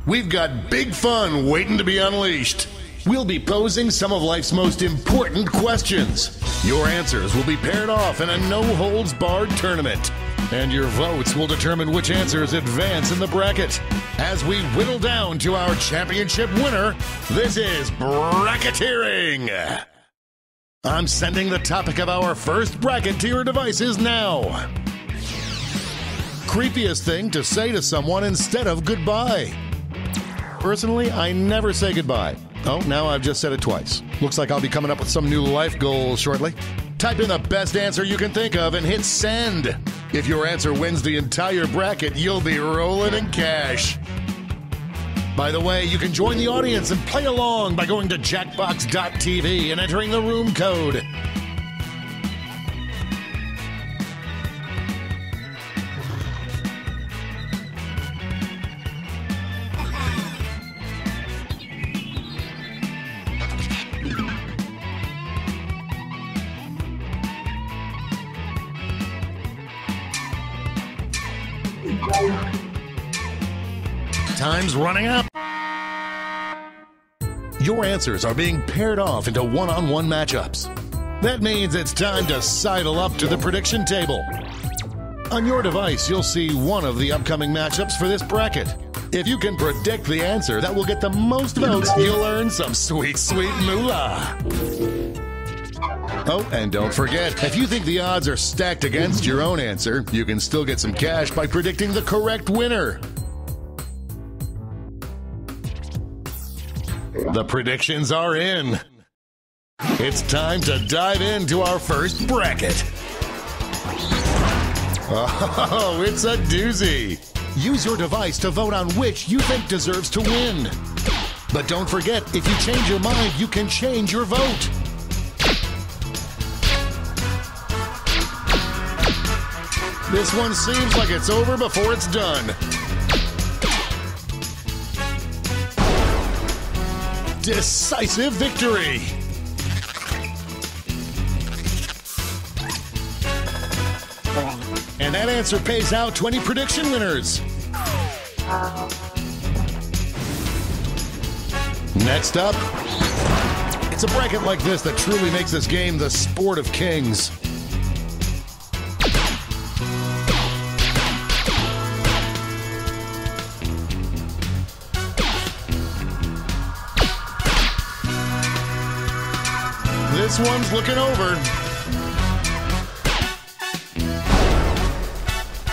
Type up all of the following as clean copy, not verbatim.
We've got big fun waiting to be unleashed. We'll be posing some of life's most important questions. Your answers will be paired off in a no-holds-barred tournament. And your votes will determine which answers advance in the bracket. As we whittle down to our championship winner, this is bracketeering. I'm sending the topic of our first bracket to your devices now. Creepiest thing to say to someone instead of goodbye. Personally, I never say goodbye. Oh, now I've just said it twice. Looks like I'll be coming up with some new life goals shortly. Type in the best answer you can think of and hit send. If your answer wins the entire bracket, you'll be rolling in cash. By the way, you can join the audience and play along by going to jackbox.tv and entering the room code. Time's running out. Your answers are being paired off into one-on-one matchups. That means it's time to sidle up to the prediction table. On your device, you'll see one of the upcoming matchups for this bracket. If you can predict the answer that will get the most votes, you'll earn some sweet, sweet moolah. Oh, and don't forget, if you think the odds are stacked against your own answer, you can still get some cash by predicting the correct winner. The predictions are in. It's time to dive into our first bracket. Oh, it's a doozy. Use your device to vote on which you think deserves to win. But don't forget, if you change your mind, you can change your vote. This one seems like it's over before it's done. Decisive victory! And that answer pays out 20 prediction winners. Next up, it's a bracket like this that truly makes this game the sport of kings. This one's looking over.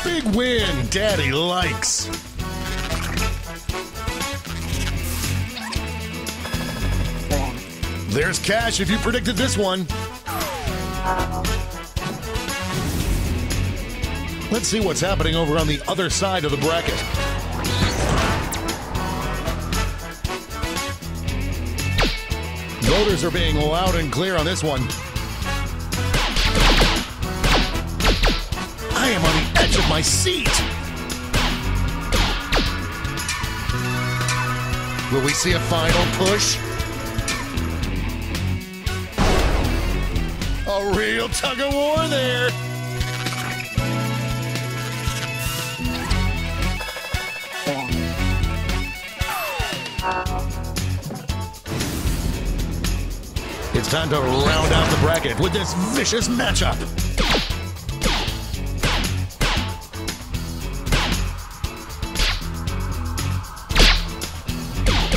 Big win, Daddy likes. There's cash if you predicted this one. Let's see what's happening over on the other side of the bracket. Voters are being loud and clear on this one. I am on the edge of my seat. Will we see a final push? A real tug of war there. It's time to round out the bracket with this vicious matchup.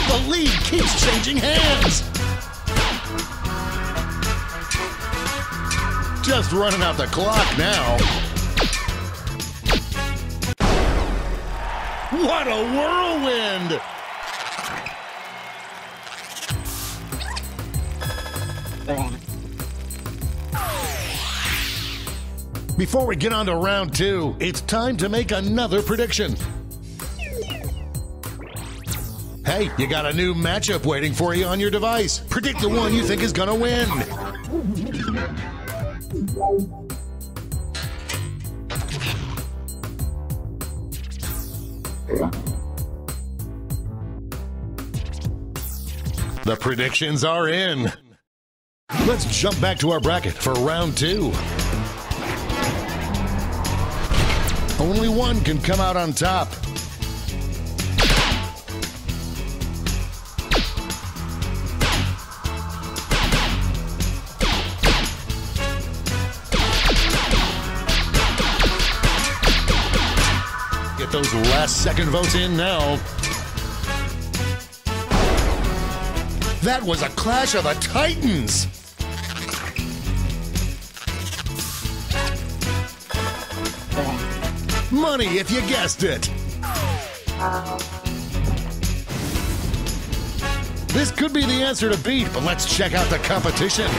The lead keeps changing hands. Just running out the clock now. What a whirlwind! Before we get on to round two, it's time to make another prediction. Hey, you got a new matchup waiting for you on your device. Predict the one you think is gonna win. The predictions are in. Let's jump back to our bracket for round two. Only one can come out on top. Get those last-second votes in now. That was a clash of the Titans! Money if you guessed it! This could be the answer to beat, but let's check out the competition.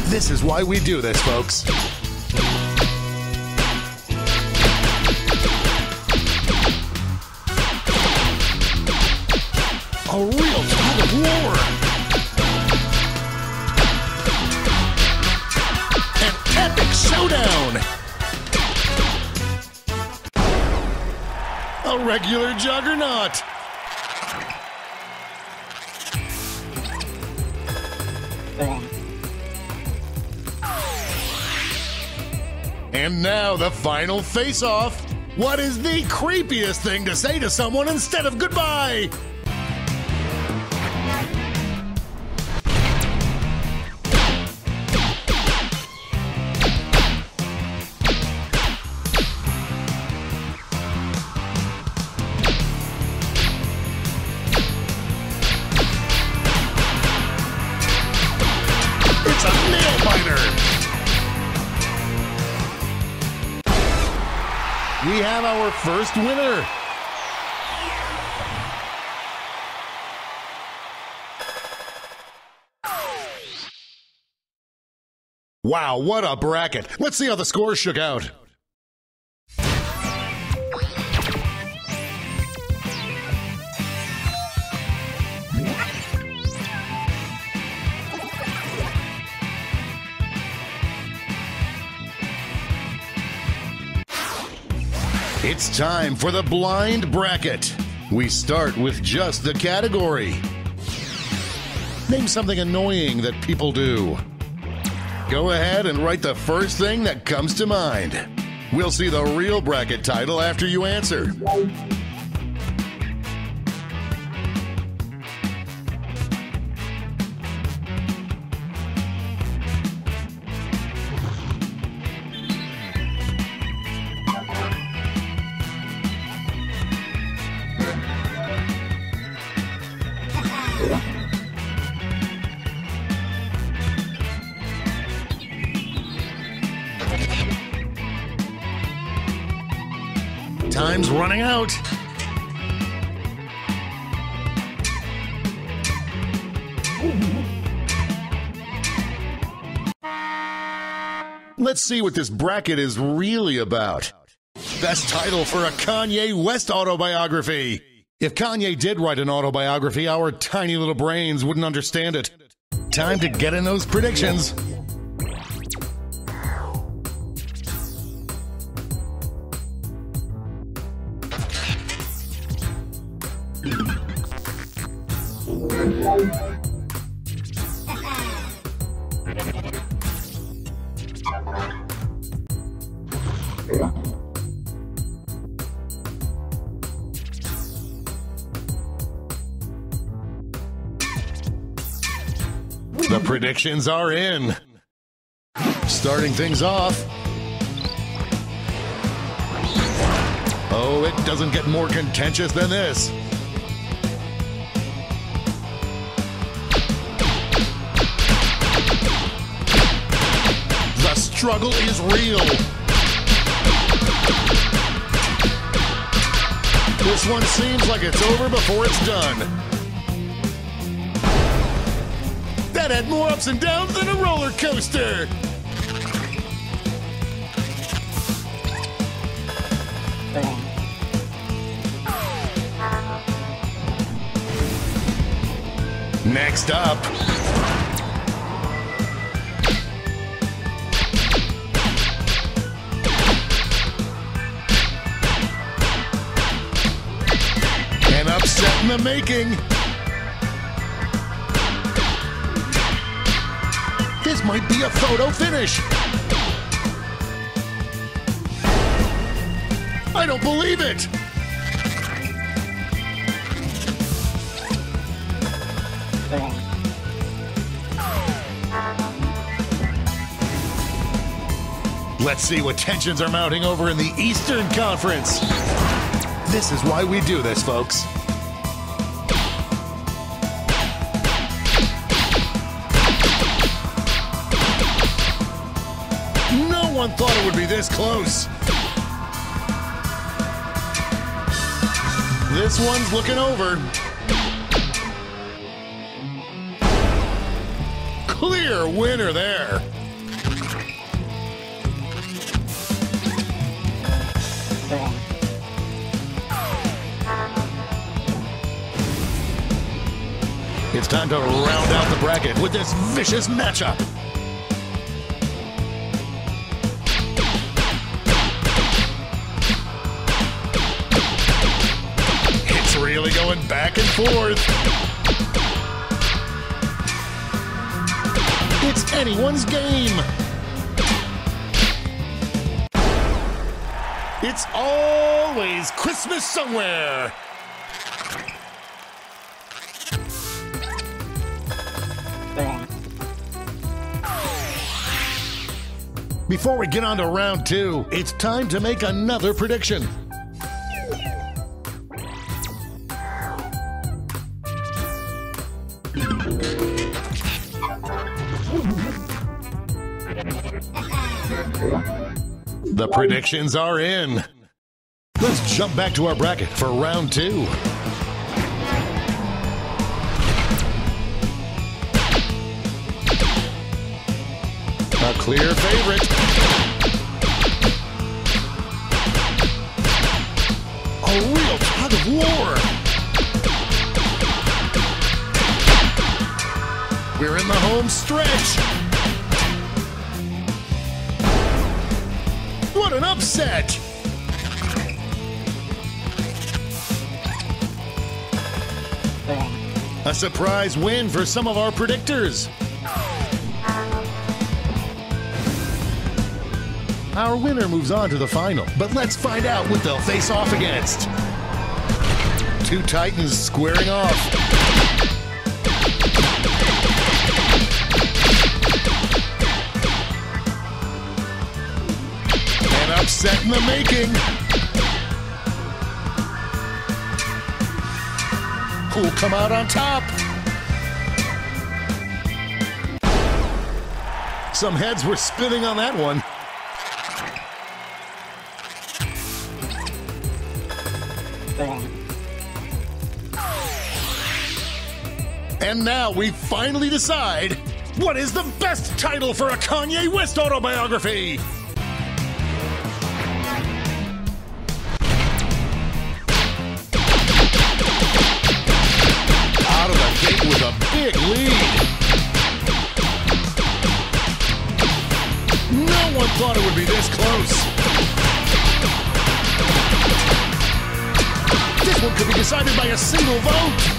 This is why we do this, folks. A real tug of war. An epic showdown. A regular juggernaut. And now the final face-off. What is the creepiest thing to say to someone instead of goodbye? It's a nail-biter! We have our first winner. Wow, what a bracket. Let's see how the scores shook out. It's time for the blind bracket. We start with just the category. Name something annoying that people do. Go ahead and write the first thing that comes to mind. We'll see the real bracket title after you answer. Time's running out. Let's see what this bracket is really about. Best title for a Kanye West autobiography. If Kanye did write an autobiography, our tiny little brains wouldn't understand it. Time to get in those predictions. The predictions are in. Starting things off. Oh, it doesn't get more contentious than this. The struggle is real. This one seems like it's over before it's done. That had more ups and downs than a roller coaster. Next up. An upset in the making. This might be a photo finish. I don't believe it. Let's see what tensions are mounting over in the Eastern Conference. This is why we do this, folks. No one thought it would be this close. This one's looking over. Clear winner there. It's time to round out the bracket with this vicious matchup. It's really going back and forth. It's anyone's game. It's always Christmas somewhere. Before we get on to round two, it's time to make another prediction. The predictions are in. Let's jump back to our bracket for round two. A clear favorite. A real tug of war. We're in the home stretch. What an upset! A surprise win for some of our predictors. Our winner moves on to the final, but let's find out what they'll face off against. Two Titans squaring off. An upset in the making. Who'll come out on top? Some heads were spinning on that one. And now we finally decide what is the best title for a Kanye West autobiography. Out of the gate with a big lead. No one thought it would be this close. This one could be decided by a single vote.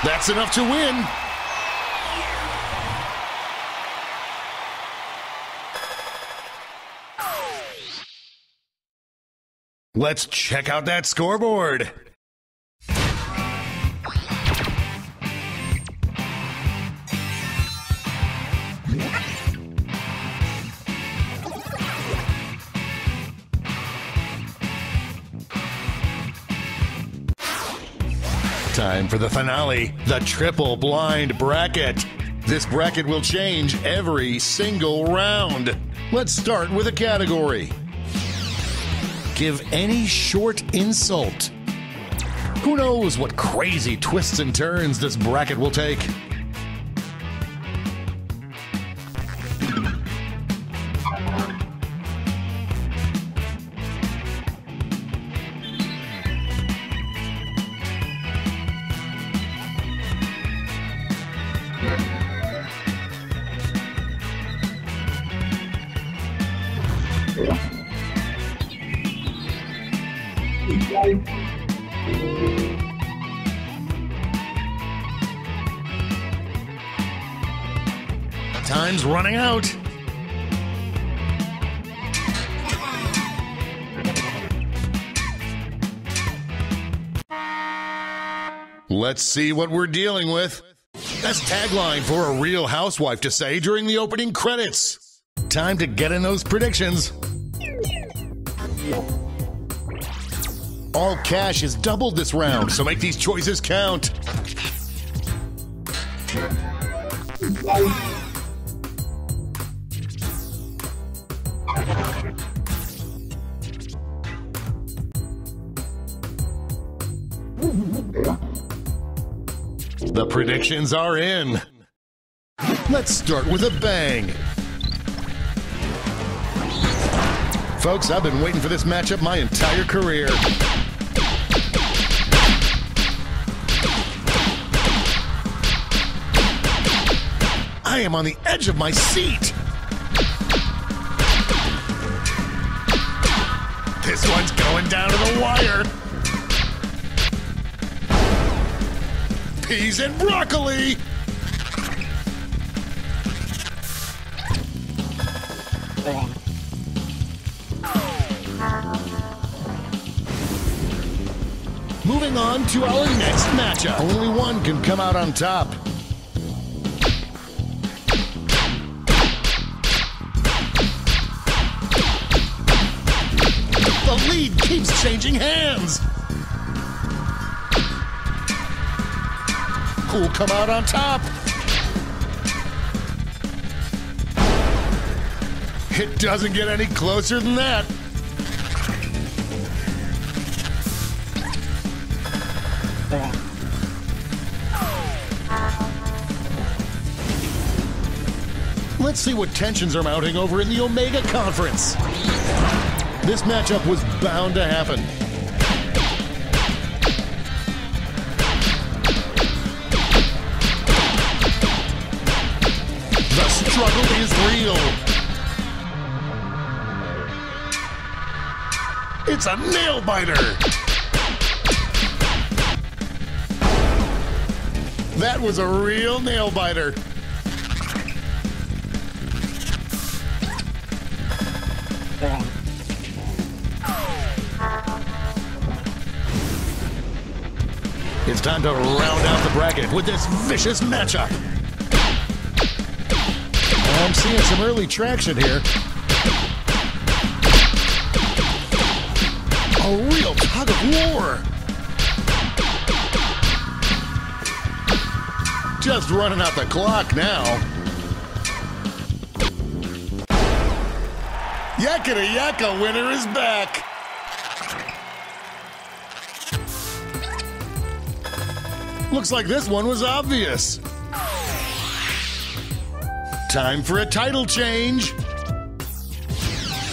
That's enough to win. Let's check out that scoreboard. Time for the finale, the triple blind bracket. This bracket will change every single round. Let's start with a category. Give any short insult. Who knows what crazy twists and turns this bracket will take? Time's running out. Let's see what we're dealing with. That's tagline for a Real Housewife to say during the opening credits. Time to get in those predictions. All cash is doubled this round, so make these choices count. The predictions are in. Let's start with a bang. Folks, I've been waiting for this matchup my entire career. I am on the edge of my seat. This one's going down to the wire. Peas and broccoli. Moving on to our next matchup. Only one can come out on top. The lead keeps changing hands. Who'll come out on top? It doesn't get any closer than that. Let's see what tensions are mounting over in the Omega Conference. This matchup was bound to happen. The struggle is real. It's a nail biter. That was a real nail biter. It's time to round out the bracket with this vicious matchup. I'm seeing some early traction here. A real tug of war. Just running out the clock now. Yakety Yakka winner is back. Looks like this one was obvious. Time for a title change.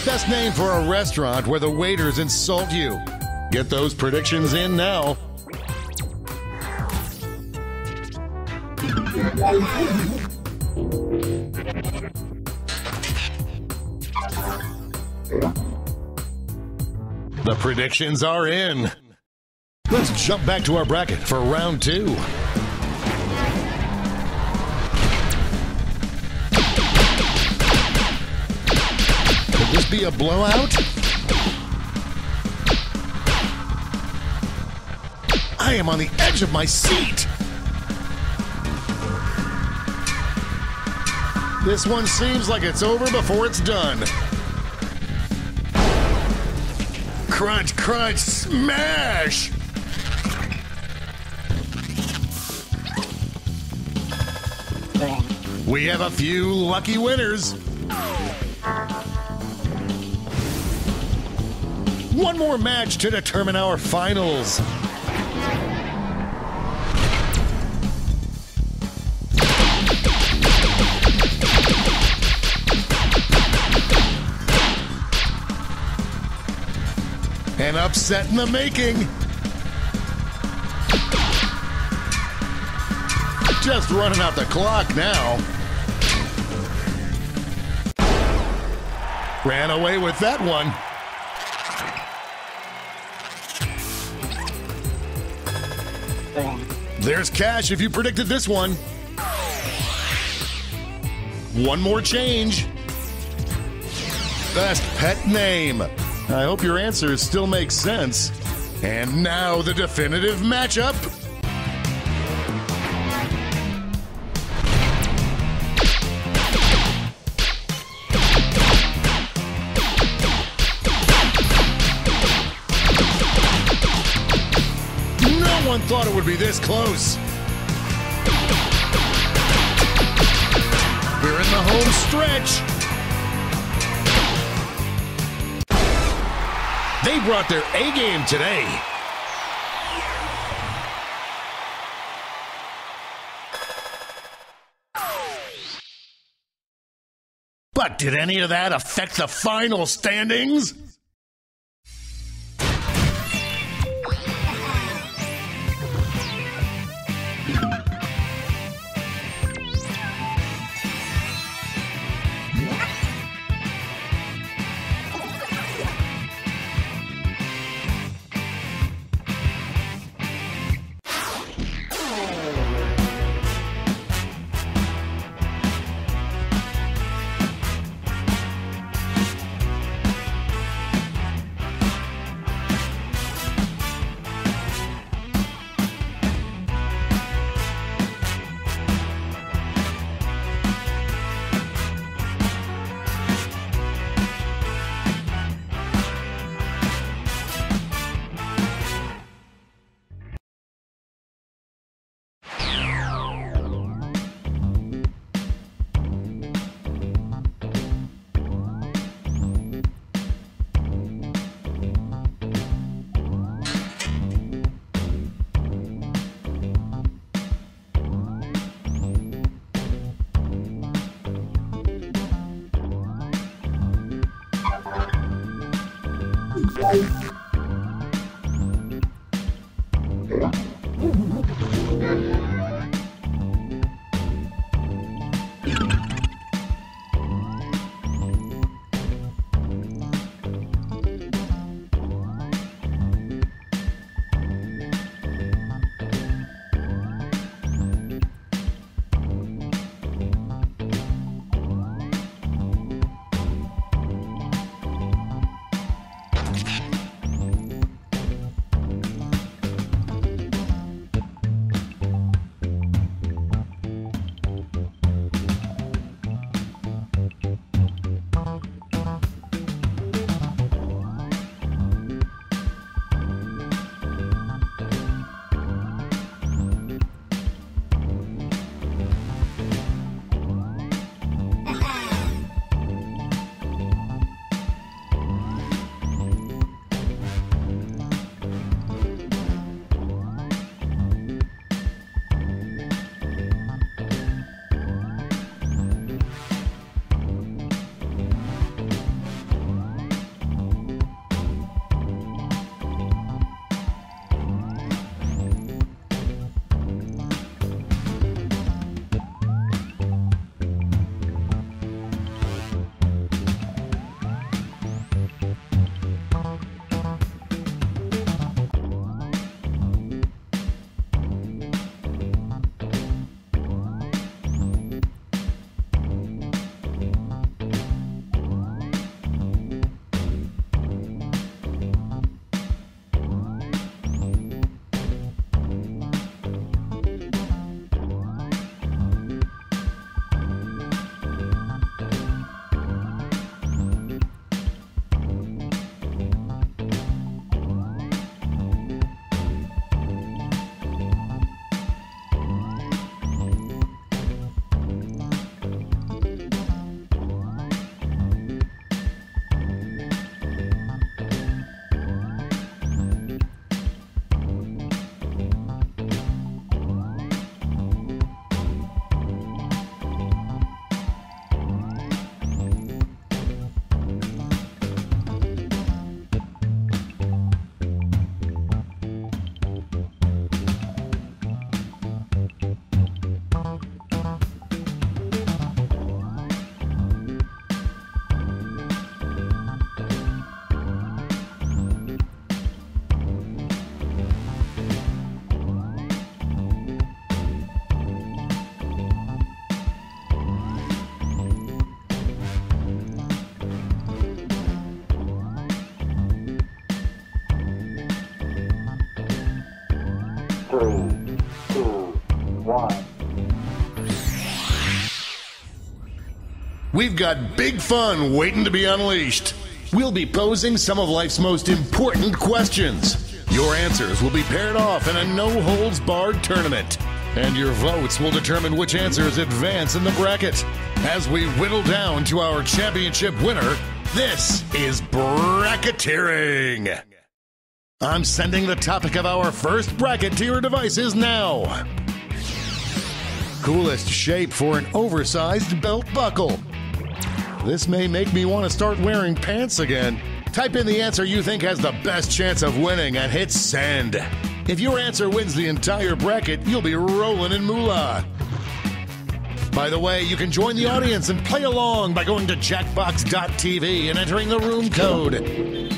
Best name for a restaurant where the waiters insult you. Get those predictions in now. The predictions are in. Let's jump back to our bracket for round 2. Could this be a blowout? I am on the edge of my seat. This one seems like it's over before it's done. Crunch, crunch, smash! We have a few lucky winners. One more match to determine our finals. An upset in the making. Just running out the clock now. Ran away with that one. There's cash if you predicted this one. One more change. Best pet name. I hope your answers still make sense. And now the definitive matchup. one thought it would be this close. We're in the home stretch. They brought their A game today. But did any of that affect the final standings? We've got big fun waiting to be unleashed. We'll be posing some of life's most important questions. Your answers will be paired off in a no-holds-barred tournament, and your votes will determine which answers advance in the bracket. As we whittle down to our championship winner, this is bracketeering. I'm sending the topic of our first bracket to your devices now. Coolest shape for an oversized belt buckle. This may make me want to start wearing pants again. Type in the answer you think has the best chance of winning and hit send. If your answer wins the entire bracket, you'll be rolling in moolah. By the way, you can join the audience and play along by going to jackbox.tv and entering the room code.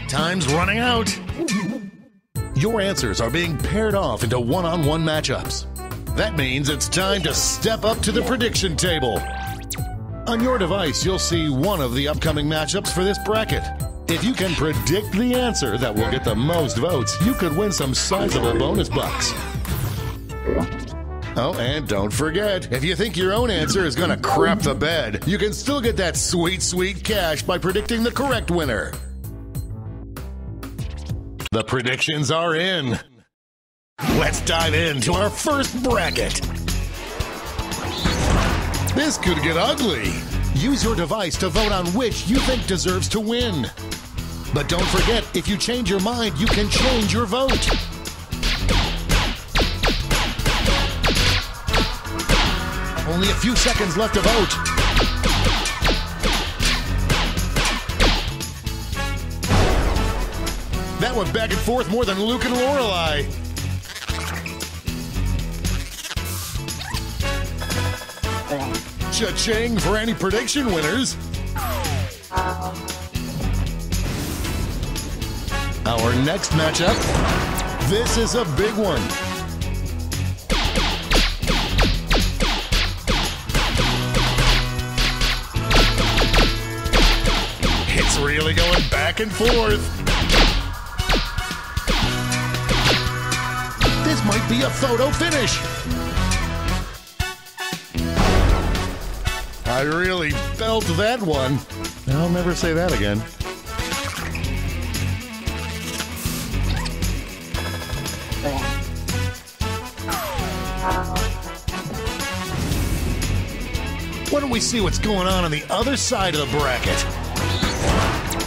Time's running out. Your answers are being paired off into one-on-one matchups. That means it's time to step up to the prediction table. On your device, you'll see one of the upcoming matchups for this bracket. If you can predict the answer that will get the most votes, you could win some sizable bonus bucks. Oh, and don't forget, if you think your own answer is gonna crap the bed, you can still get that sweet, sweet cash by predicting the correct winner. The predictions are in. Let's dive into our first bracket. This could get ugly. Use your device to vote on which you think deserves to win. But don't forget, if you change your mind, you can change your vote. Only a few seconds left to vote. That went back and forth more than Luke and Lorelai. Cha-ching for any prediction winners. Our next matchup. This is a big one. It's really going back and forth. This might be a photo finish. I really felt that one. I'll never say that again. Why don't we see what's going on the other side of the bracket?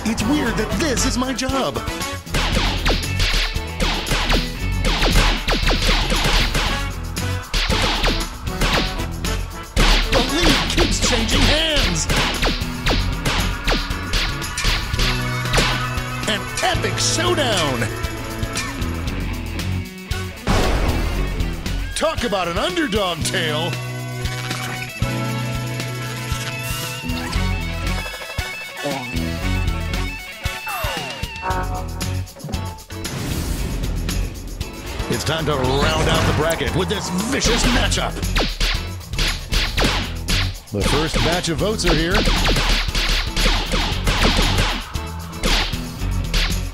It's weird that this is my job. Changing hands. An epic showdown. Talk about an underdog tale. It's time to round out the bracket with this vicious matchup. The first batch of votes are here.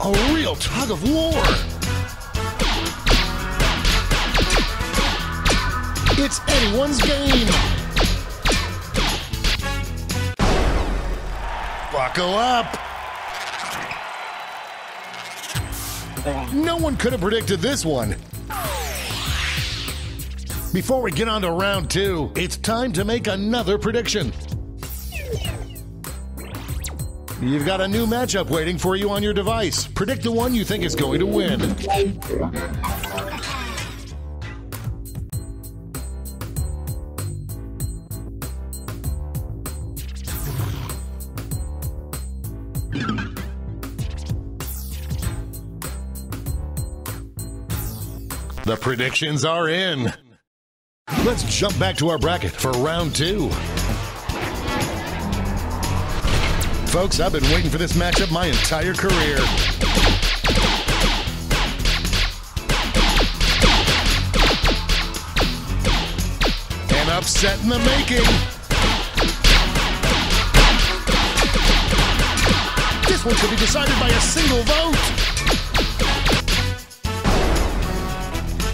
A real tug of war. It's anyone's game. Buckle up. No one could have predicted this one. Before we get on to round two, it's time to make another prediction. You've got a new matchup waiting for you on your device. Predict the one you think is going to win. The predictions are in. Let's jump back to our bracket for round two. Folks, I've been waiting for this matchup my entire career. An upset in the making. This one could be decided by a single vote.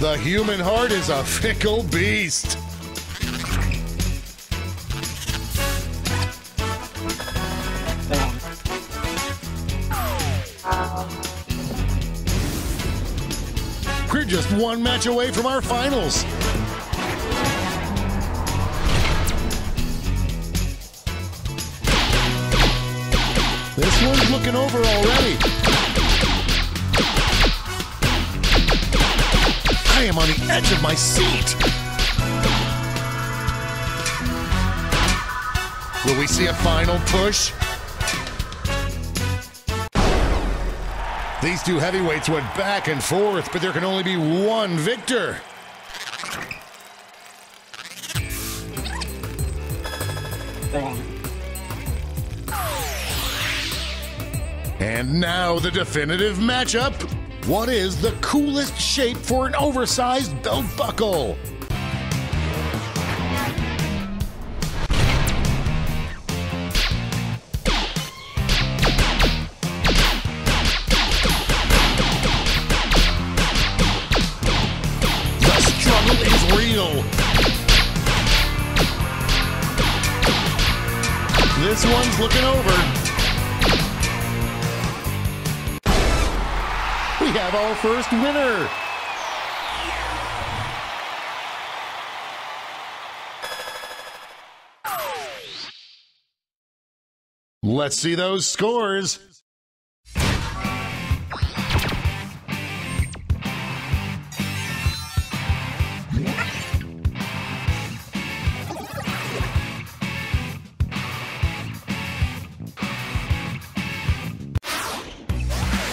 The human heart is a fickle beast. We're just one match away from our finals. This one's looking over already. I am on the edge of my seat. Will we see a final push? These two heavyweights went back and forth, but there can only be one victor. And now the definitive matchup. What is the coolest shape for an oversized belt buckle? The struggle is real. This one's looking over. We have our first winner. Let's see those scores.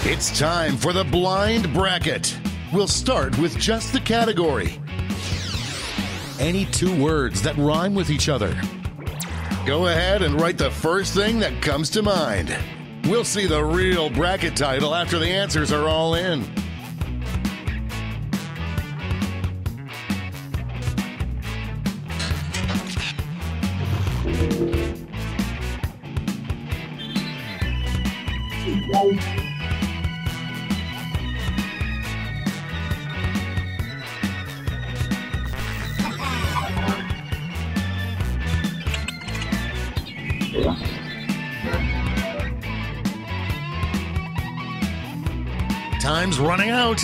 It's time for the blind bracket. We'll start with just the category. Any two words that rhyme with each other. Go ahead and write the first thing that comes to mind. We'll see the real bracket title after the answers are all in. Time's running out.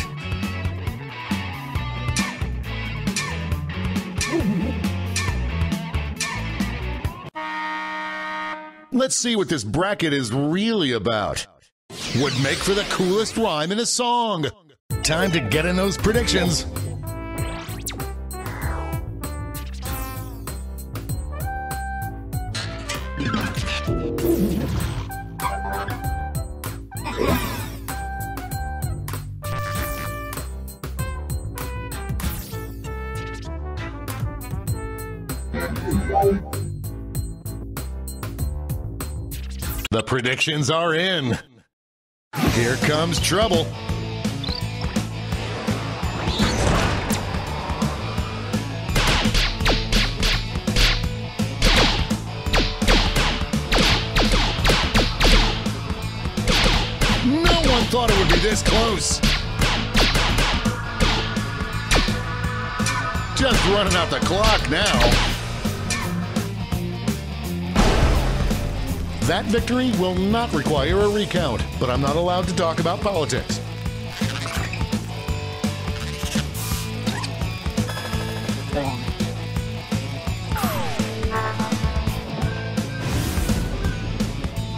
Let's see what this bracket is really about. Would make for the coolest rhyme in a song. Time to get in those predictions. The predictions are in. Here comes trouble. No one thought it would be this close. Just running out the clock now. That victory will not require a recount, but I'm not allowed to talk about politics.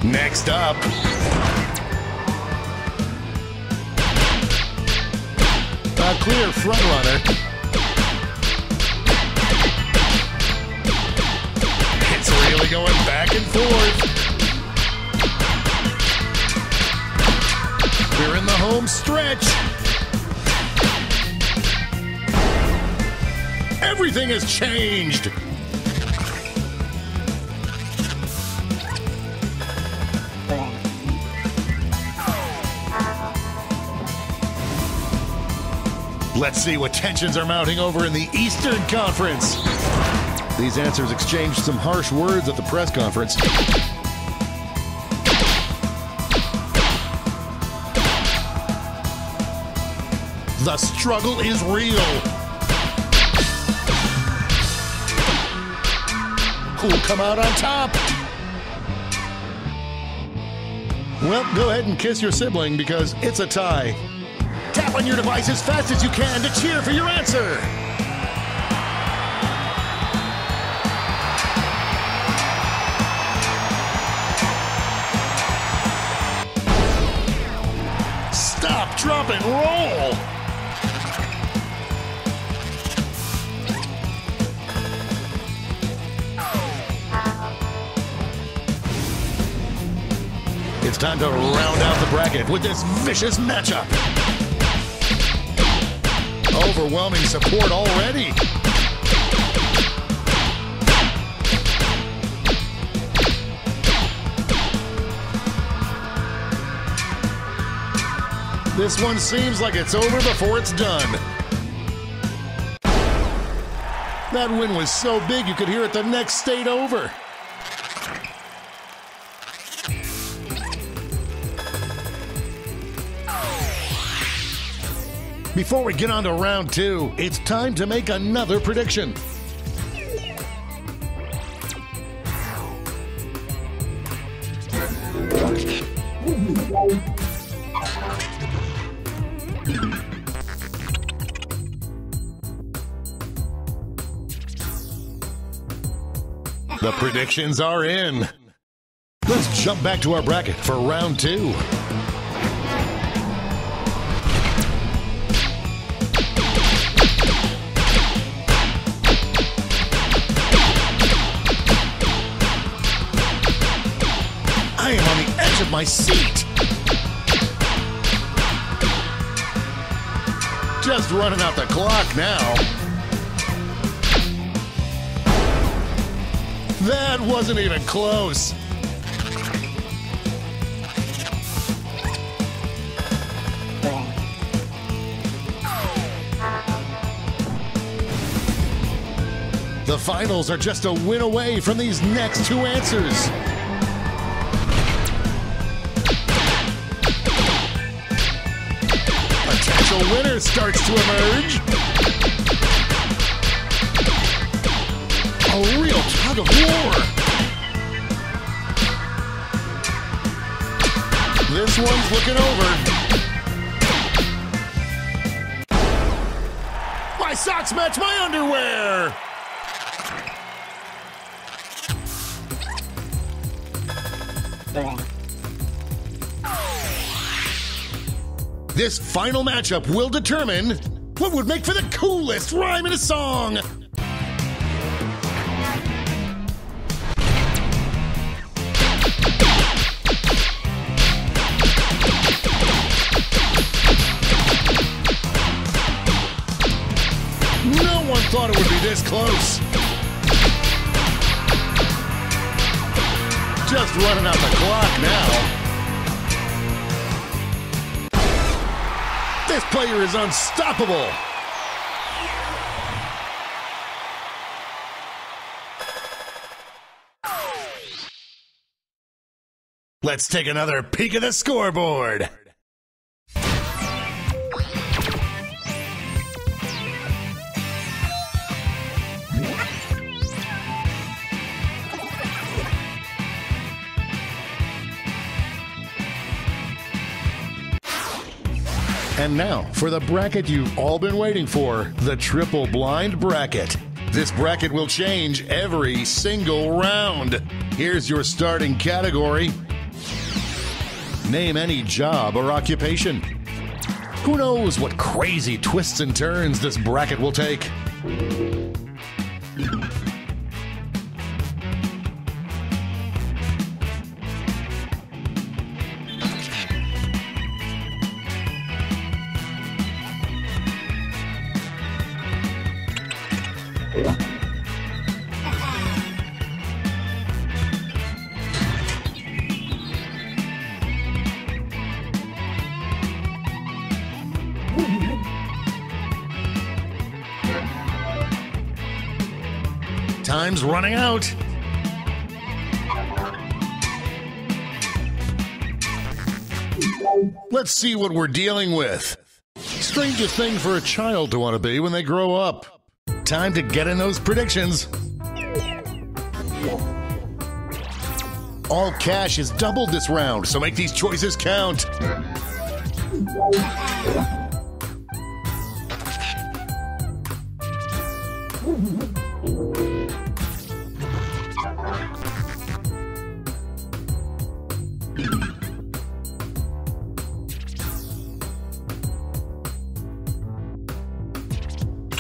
Next up, a clear frontrunner. It's really going back and forth. We're in the home stretch. Everything has changed. Let's see what tensions are mounting over in the Eastern Conference. These answers exchanged some harsh words at the press conference. The struggle is real. Who'll come out on top? Well, go ahead and kiss your sibling because it's a tie. Tap on your device as fast as you can to cheer for your answer. Stop, drop, and roll. It's time to round out the bracket with this vicious matchup. Overwhelming support already. This one seems like it's over before it's done. That win was so big you could hear it the next state over. Before we get on to round two, it's time to make another prediction. The predictions are in. Let's jump back to our bracket for round two. I am on the edge of my seat. Just running out the clock now. That wasn't even close. The finals are just a win away from these next two answers. Potential winner starts to emerge. A real tug of war. This one's looking over. My socks match my underwear. This final matchup will determine what would make for the coolest rhyme in a song. No one thought it would be this close. Just running out the clock now. This player is unstoppable. Let's take another peek at the scoreboard. And now, for the bracket you've all been waiting for, the Triple Blind Bracket. This bracket will change every single round. Here's your starting category. Name any job or occupation. Who knows what crazy twists and turns this bracket will take? Time's running out. Let's see what we're dealing with. strangest thing for a child to want to be when they grow up. Time to get in those predictions. All cash is doubled this round, so make these choices count.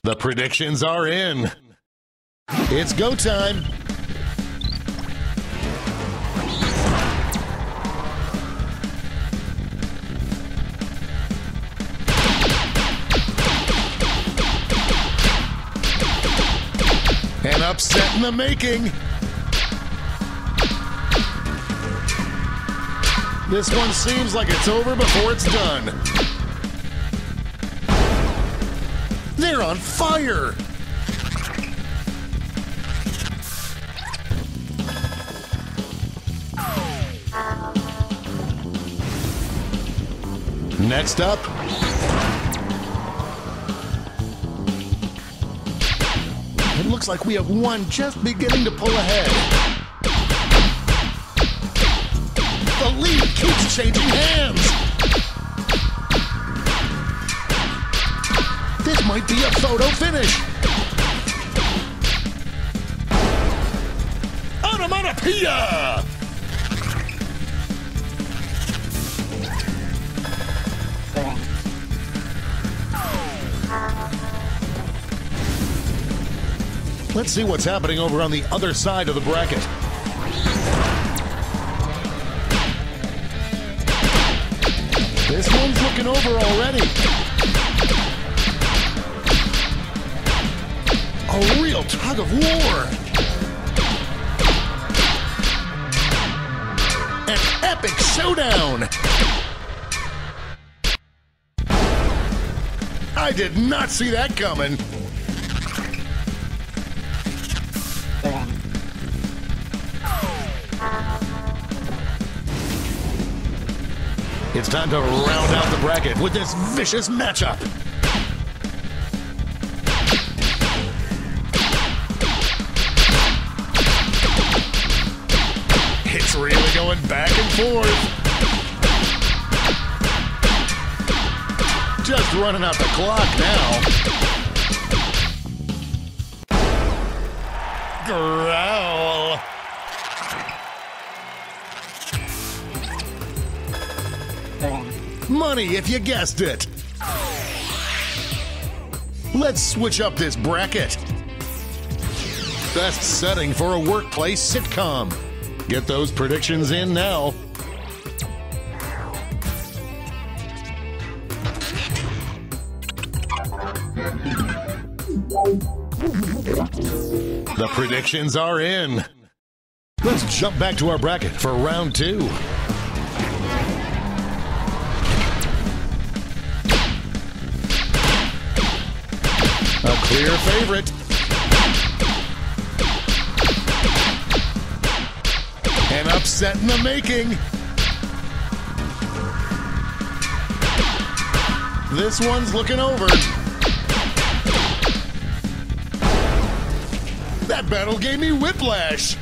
The predictions are in. It's go time. An upset in the making. This one seems like it's over before it's done. They're on fire! Next up, it looks like we have one just beginning to pull ahead. The lead keeps changing hands. This might be a photo finish. Onomatopoeia! Let's see what's happening over on the other side of the bracket. This one's looking over already. A real tug of war. An epic showdown. I did not see that coming. It's time to round out the bracket with this vicious matchup. It's really going back and forth. Just running out the clock now. Growl. Money if you guessed it. Let's switch up this bracket. Best setting for a workplace sitcom. Get those predictions in now. The predictions are in. Let's jump back to our bracket for round two. A clear favorite. An upset in the making. This one's looking over. That battle gave me whiplash.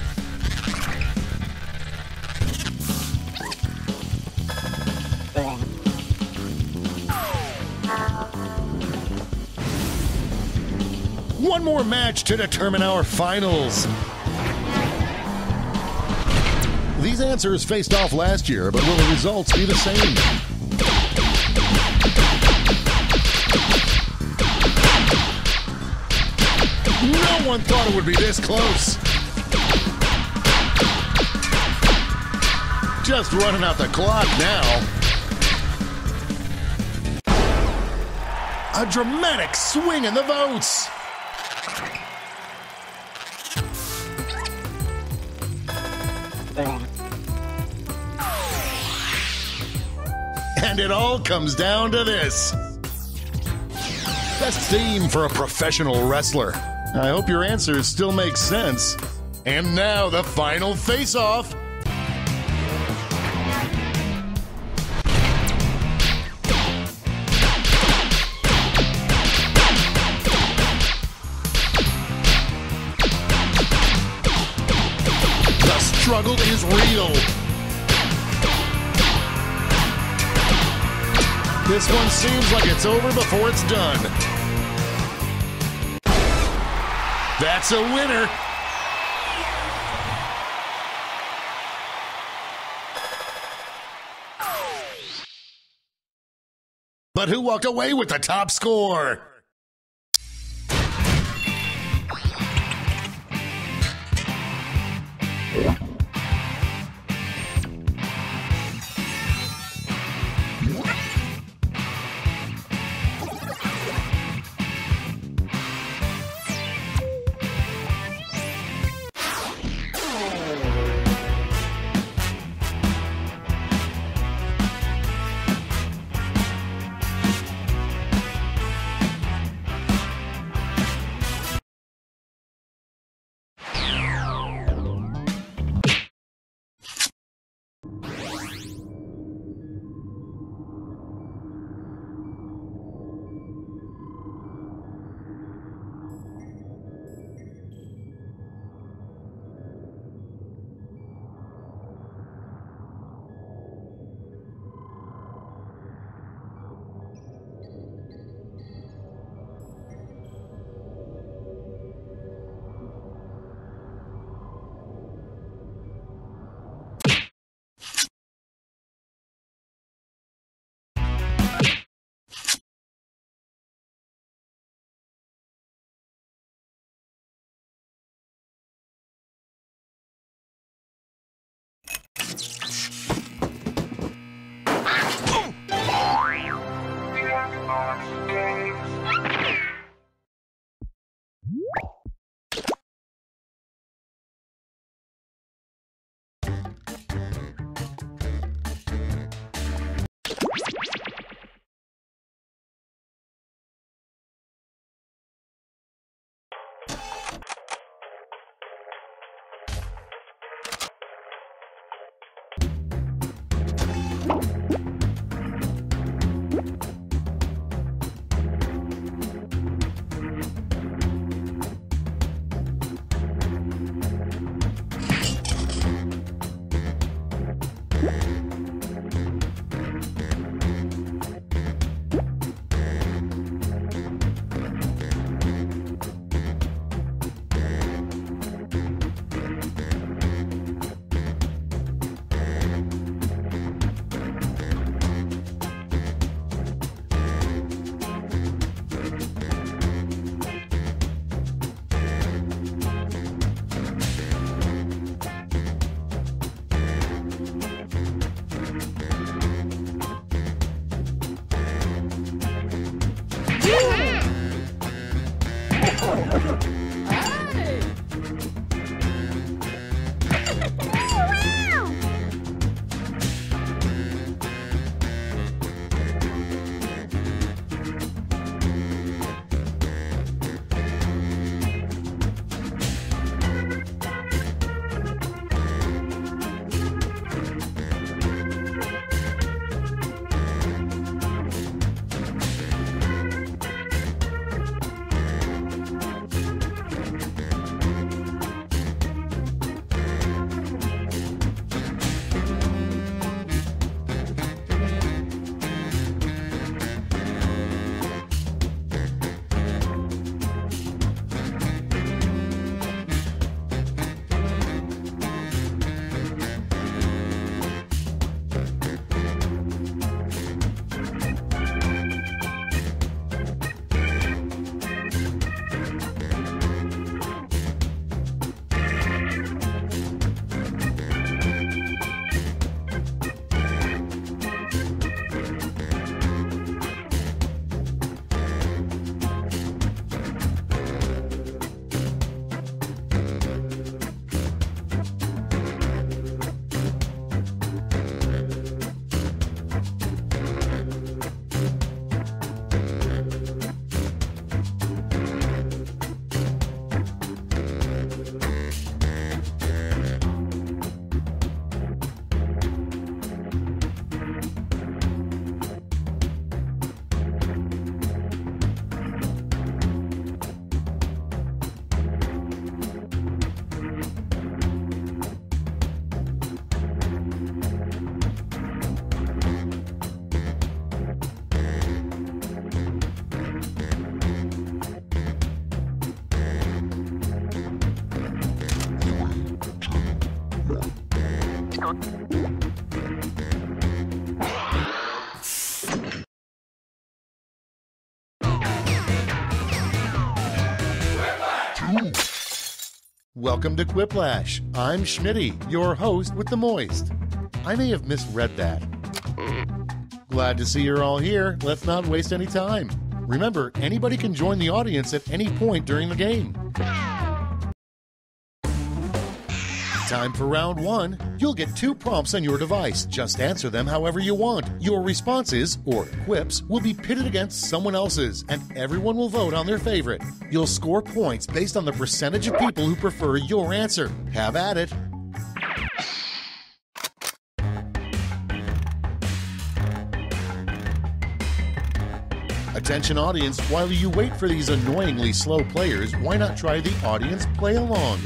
One more match to determine our finals. These answers faced off last year, but will the results be the same? No one thought it would be this close. Just running out the clock now. A dramatic swing in the votes. And it all comes down to this. Best theme for a professional wrestler. I hope your answers still make sense. And now the final face-off. struggle is real. This one seems like it's over before it's done. That's a winner. But who walked away with the top score? Welcome to Quiplash. I'm Schmitty, your host with the moist. I may have misread that. Glad to see you're all here. Let's not waste any time. Remember, anybody can join the audience at any point during the game. Time for round one. You'll get 2 prompts on your device. Just answer them however you want. Your responses, or quips, will be pitted against someone else's, and everyone will vote on their favorite. You'll score points based on the percentage of people who prefer your answer. Have at it. Attention audience, while you wait for these annoyingly slow players, why not try the audience play along?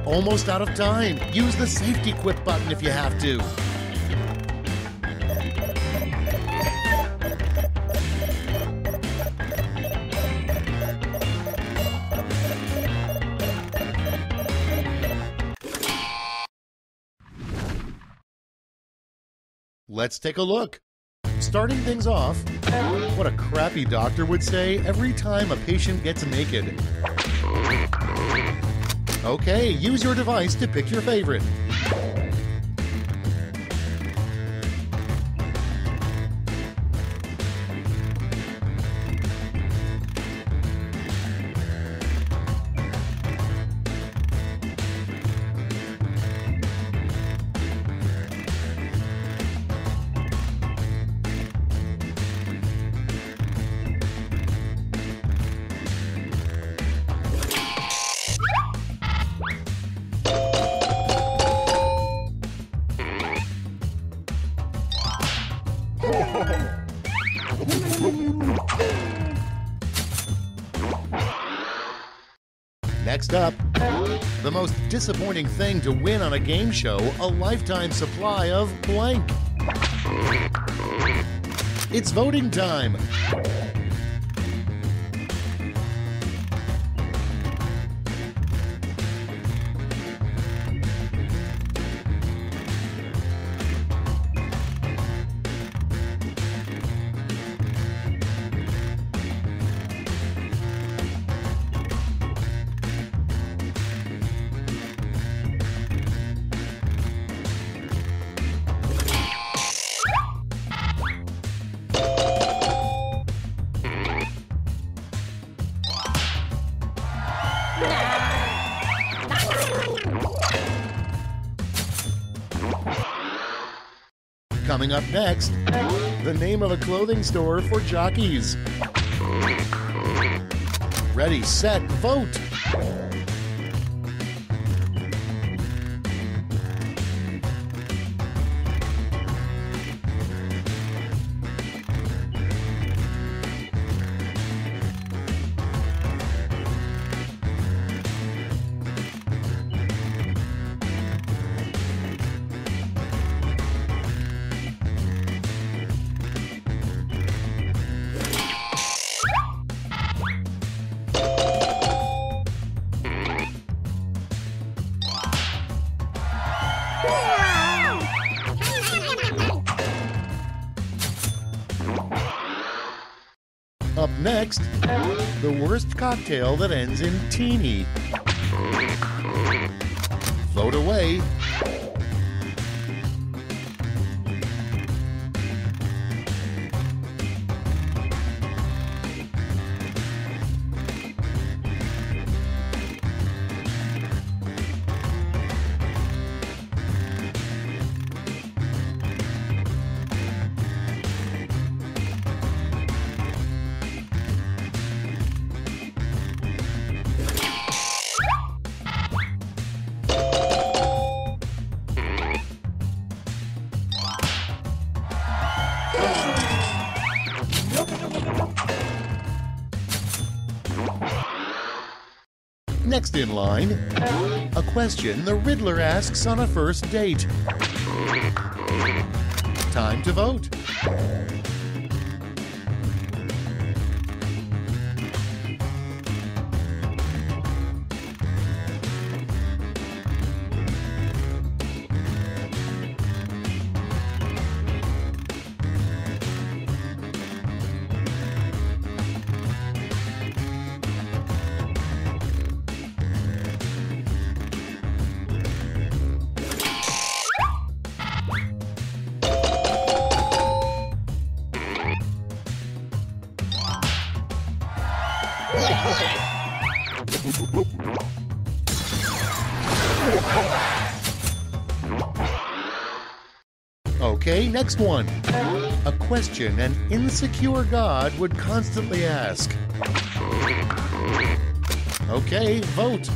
Almost out of time. Use the safety quip button if you have to. Let's take a look. Starting things off, what a crappy doctor would say every time a patient gets naked. Okay, use your device to pick your favorite. Next up, the most disappointing thing to win on a game show, a lifetime supply of blank. It's voting time. Coming up next, the name of a clothing store for jockeys. Ready, set, vote! Next, the worst cocktail that ends in teeny. Vote away. Next in line, a question the Riddler asks on a first date. Time to vote. Okay, next one. A question an insecure God would constantly ask. Okay, vote.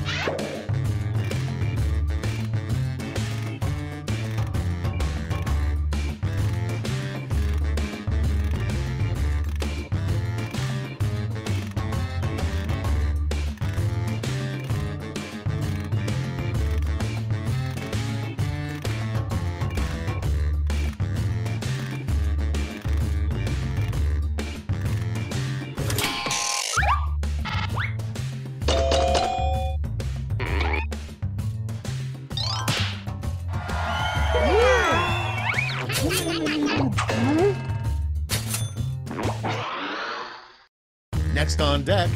Next on deck,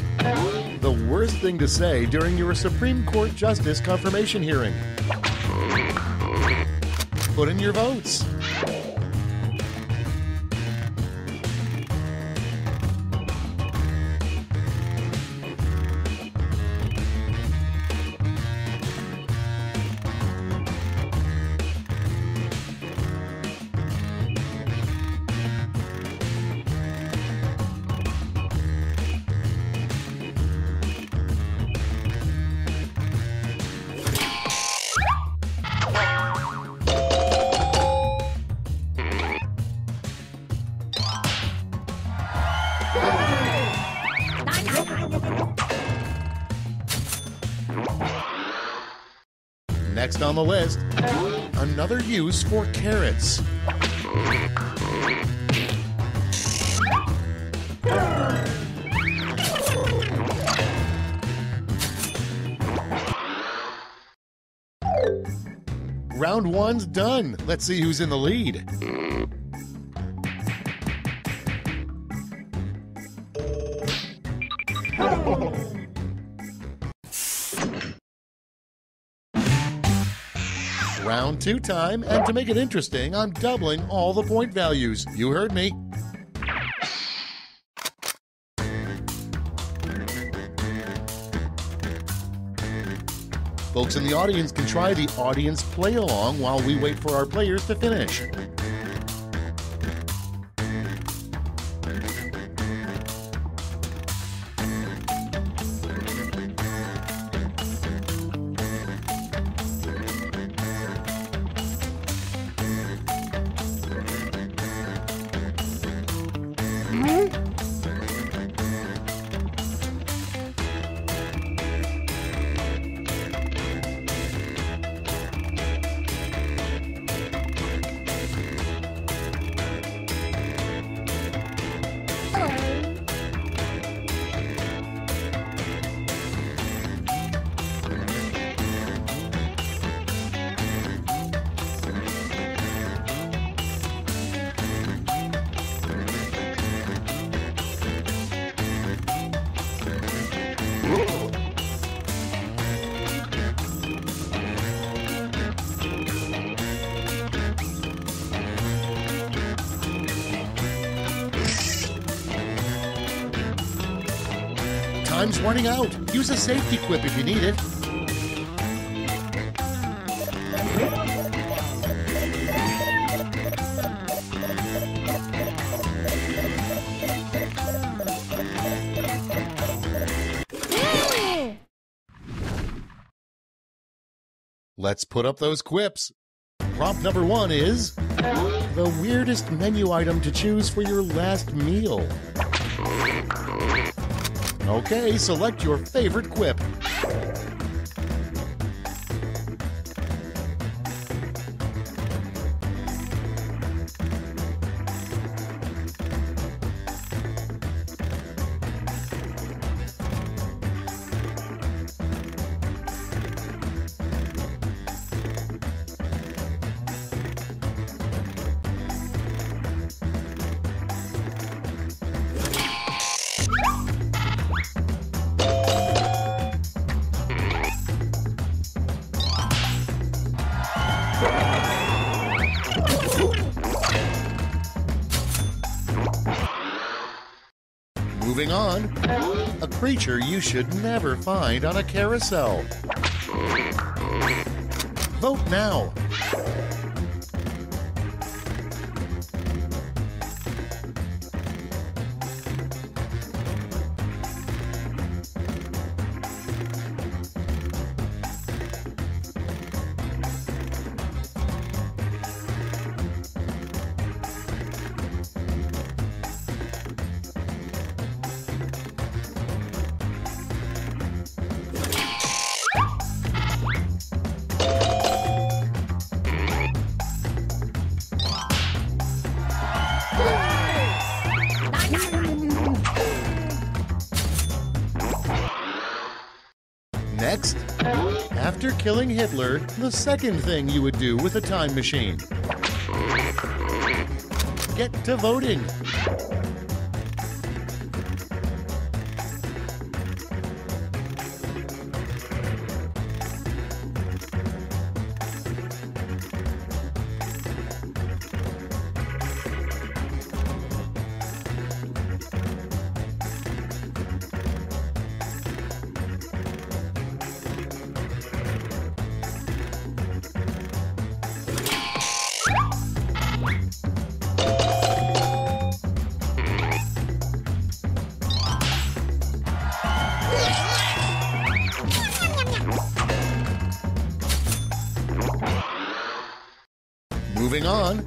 the worst thing to say during your Supreme Court Justice confirmation hearing. Put in your votes. Next on the list, another use for carrots. Round one's done. Let's see who's in the lead. Round two time, and to make it interesting, I'm doubling all the point values. You heard me. Folks in the audience can try the audience play along while we wait for our players to finish. time's running out. Use a safety quip if you need it. Let's put up those quips. Prompt number 1 is the weirdest menu item to choose for your last meal. Okay, select your favorite quip. Moving on, a creature you should never find on a carousel. Vote now. Next, after killing Hitler, the second thing you would do with a time machine. Get to voting. Moving on,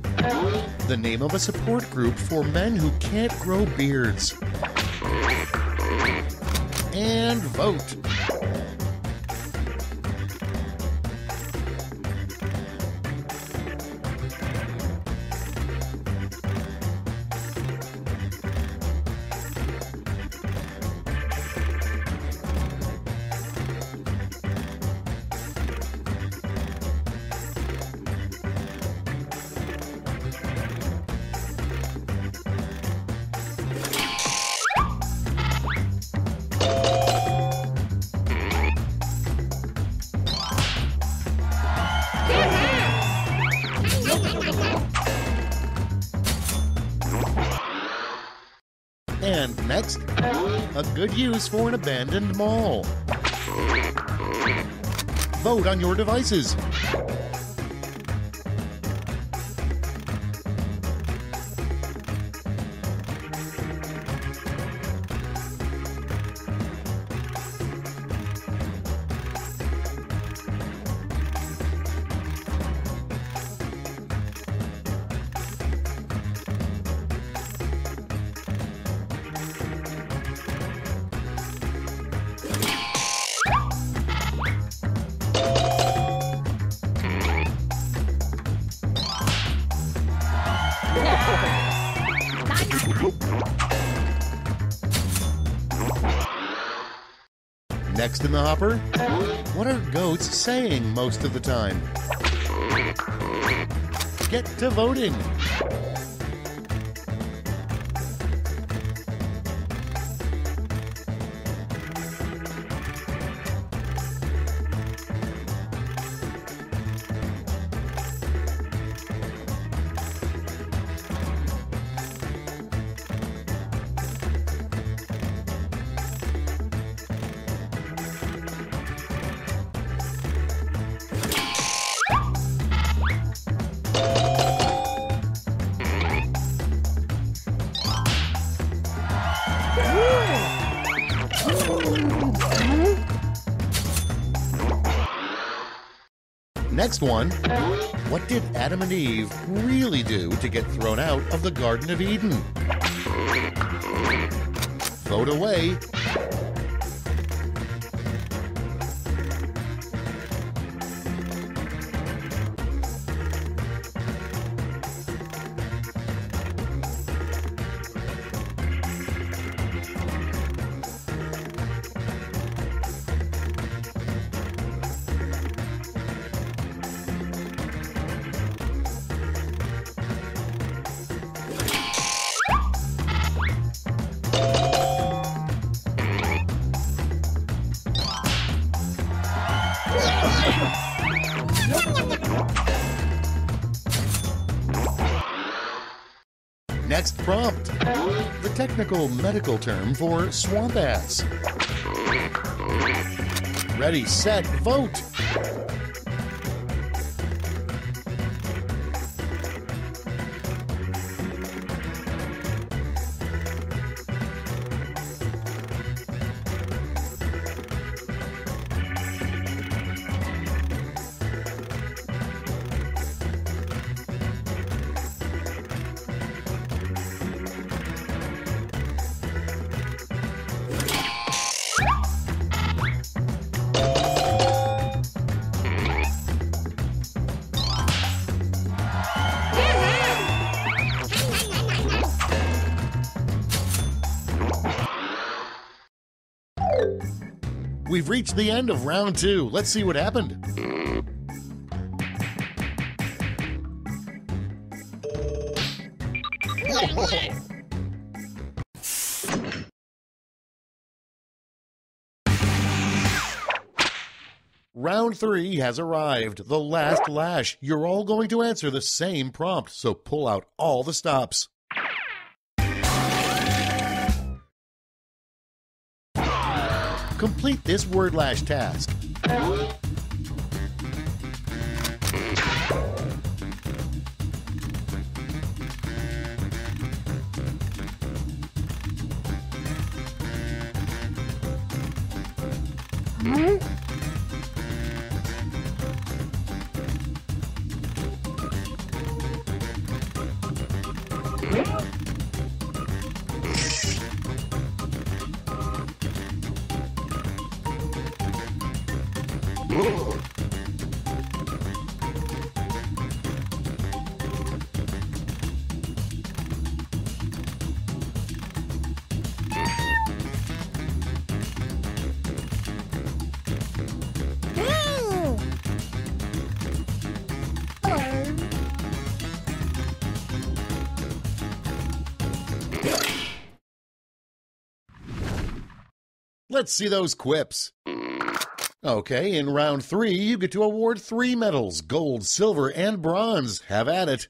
the name of a support group for men who can't grow beards. And vote. And next, a good use for an abandoned mall. Vote on your devices. Next in the hopper, what are goats saying most of the time? Get to voting. Next one. What did Adam and Eve really do to get thrown out of the Garden of Eden? Vote away. Next prompt. The technical medical term for swamp ass. Ready, set, vote. We've reached the end of round 2. Let's see what happened. Round 3 has arrived. The last lash. You're all going to answer the same prompt, so pull out all the stops. Complete this word lash task. Let's see those quips. Okay, in round 3, you get to award 3 medals, gold, silver, and bronze. Have at it.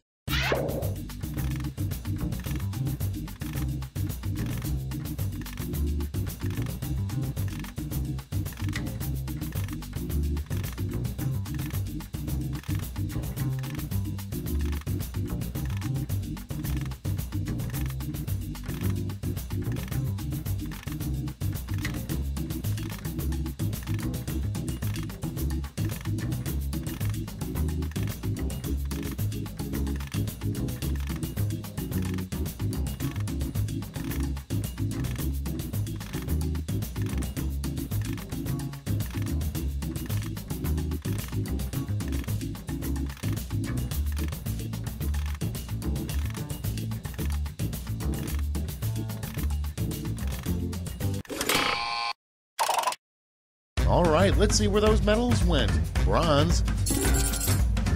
All right, let's see where those medals went. Bronze,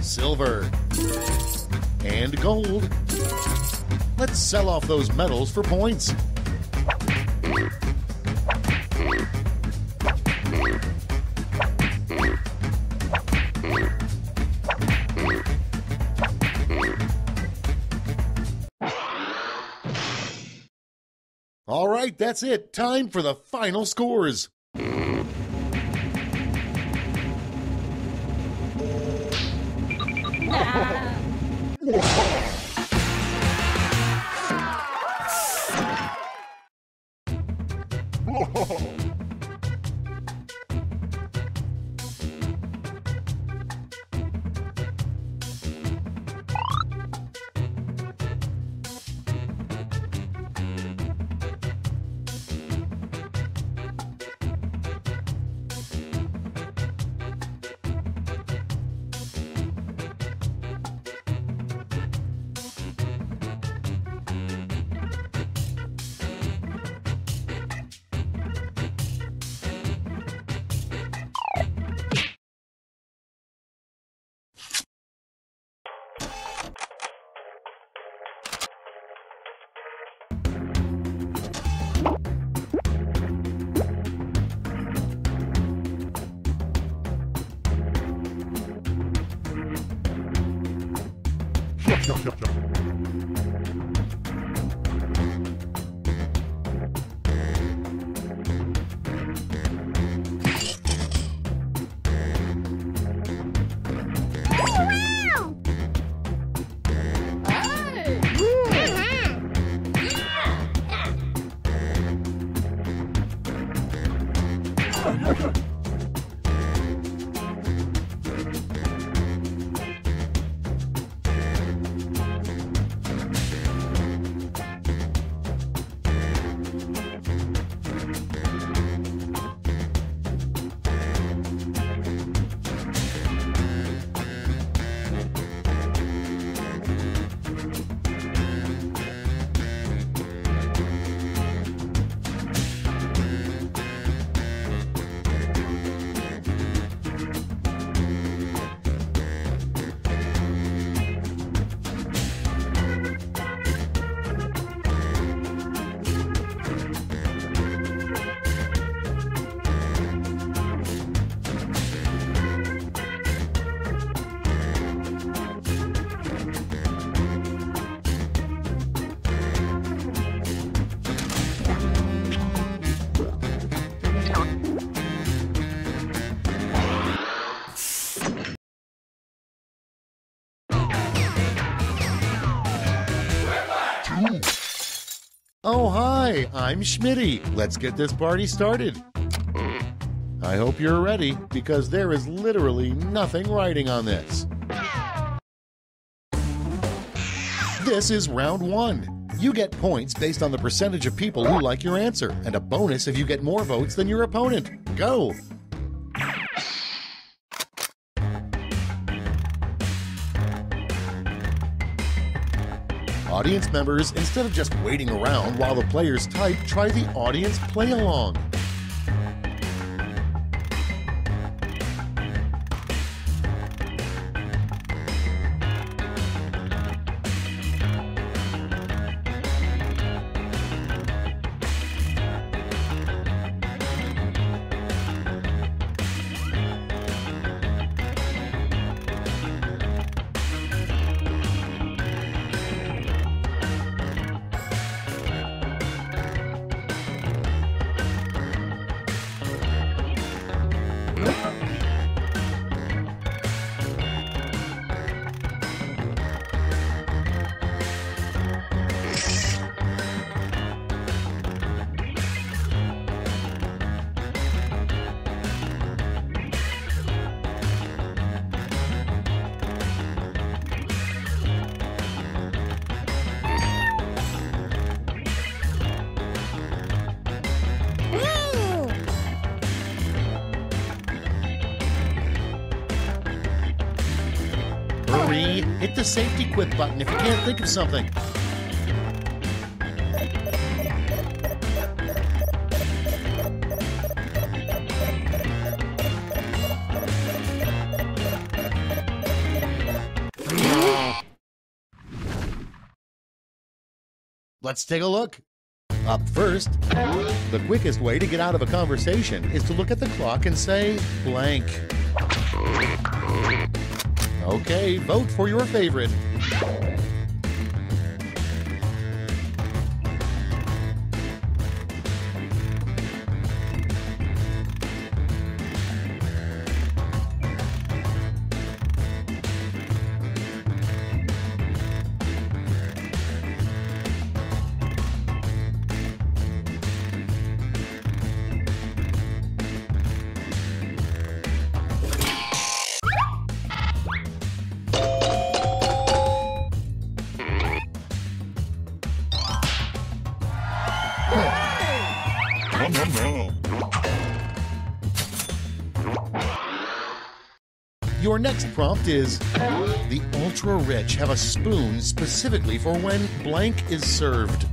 silver, and gold. Let's sell off those medals for points. All right, that's it. Time for the final scores. Oh, hi, I'm Schmitty. Let's get this party started. I hope you're ready, because there is literally nothing writing on this. This is round 1. You get points based on the percentage of people who like your answer, and a bonus if you get more votes than your opponent. Go! Audience members, instead of just waiting around while the players type, try the audience play-along. Hurry! Hit the safety quit button if you can't think of something. Let's take a look. Up first, the quickest way to get out of a conversation is to look at the clock and say blank. Okay, vote for your favorite. Your next prompt is, the ultra-rich have a spoon specifically for when blank is served.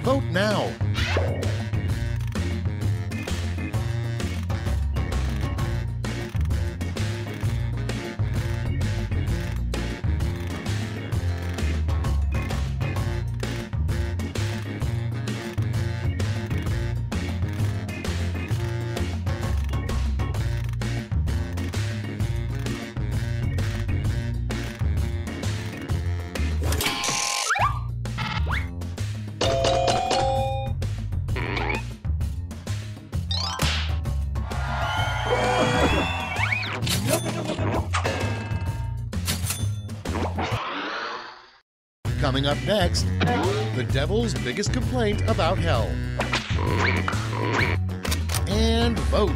Vote now. Coming up next, the devil's biggest complaint about hell. And vote.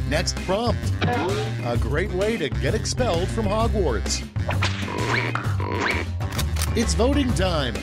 Next prompt. A great way to get expelled from Hogwarts. It's voting time.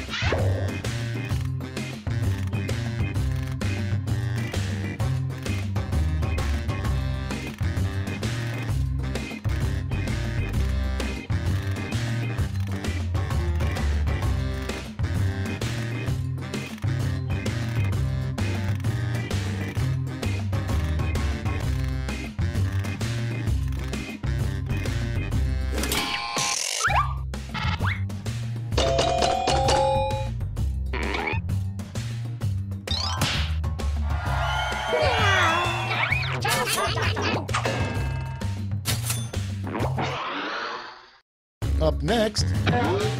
Up next,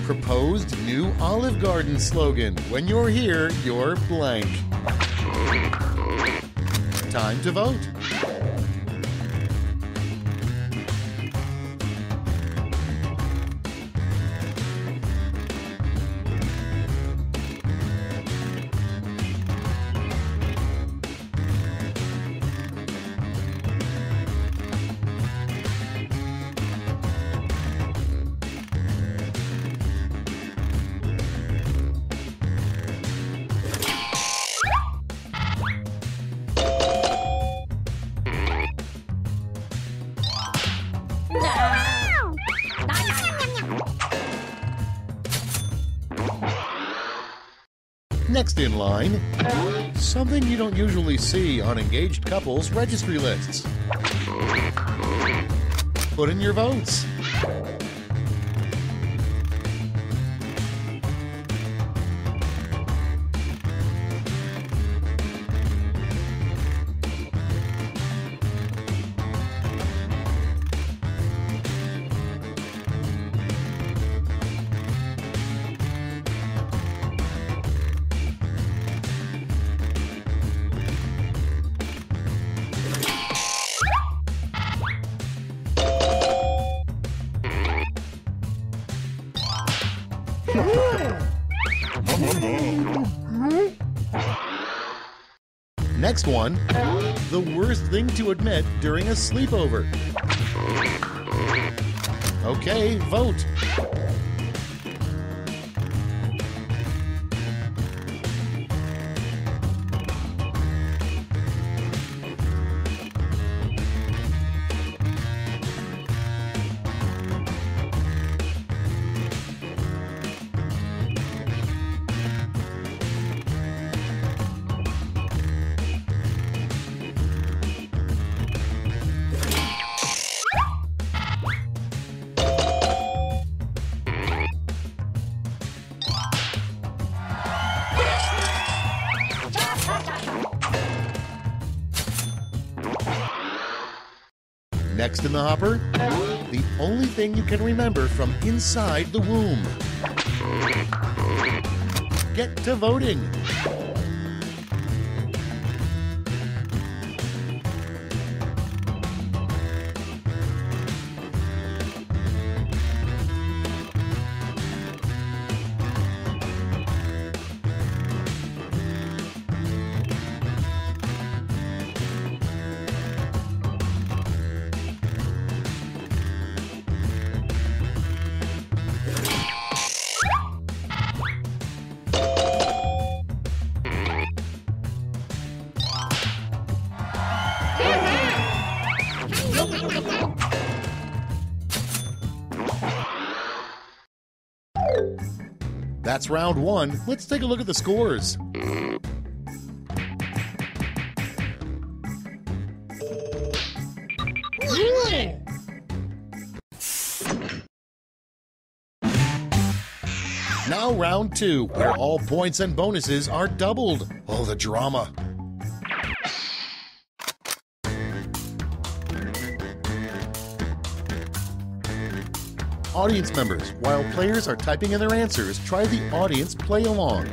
proposed new Olive Garden slogan. When you're here, you're blank. Time to vote. Next in line, something you don't usually see on engaged couples' registry lists. Put in your votes. Next one, the worst thing to admit during a sleepover. Okay, vote. Next in the hopper, the only thing you can remember from inside the womb. Get to voting. That's round one. Let's take a look at the scores. Now round two, where all points and bonuses are doubled. Oh, the drama. Audience members, while players are typing in their answers, try the audience play along.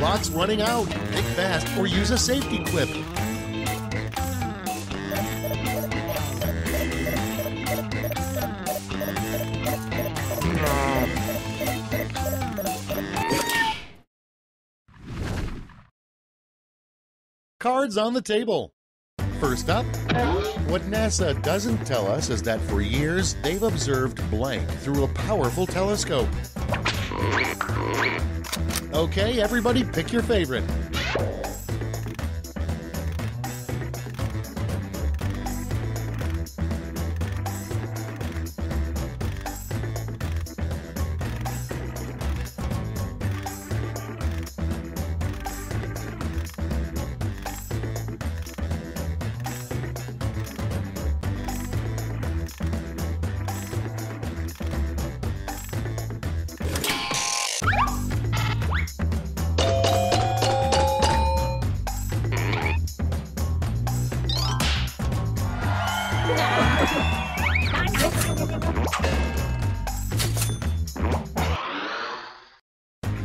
Clock's running out. Think fast or use a safety quip. Cards on the table. First up, what NASA doesn't tell us is that for years they've observed blank through a powerful telescope. Okay, everybody pick your favorite.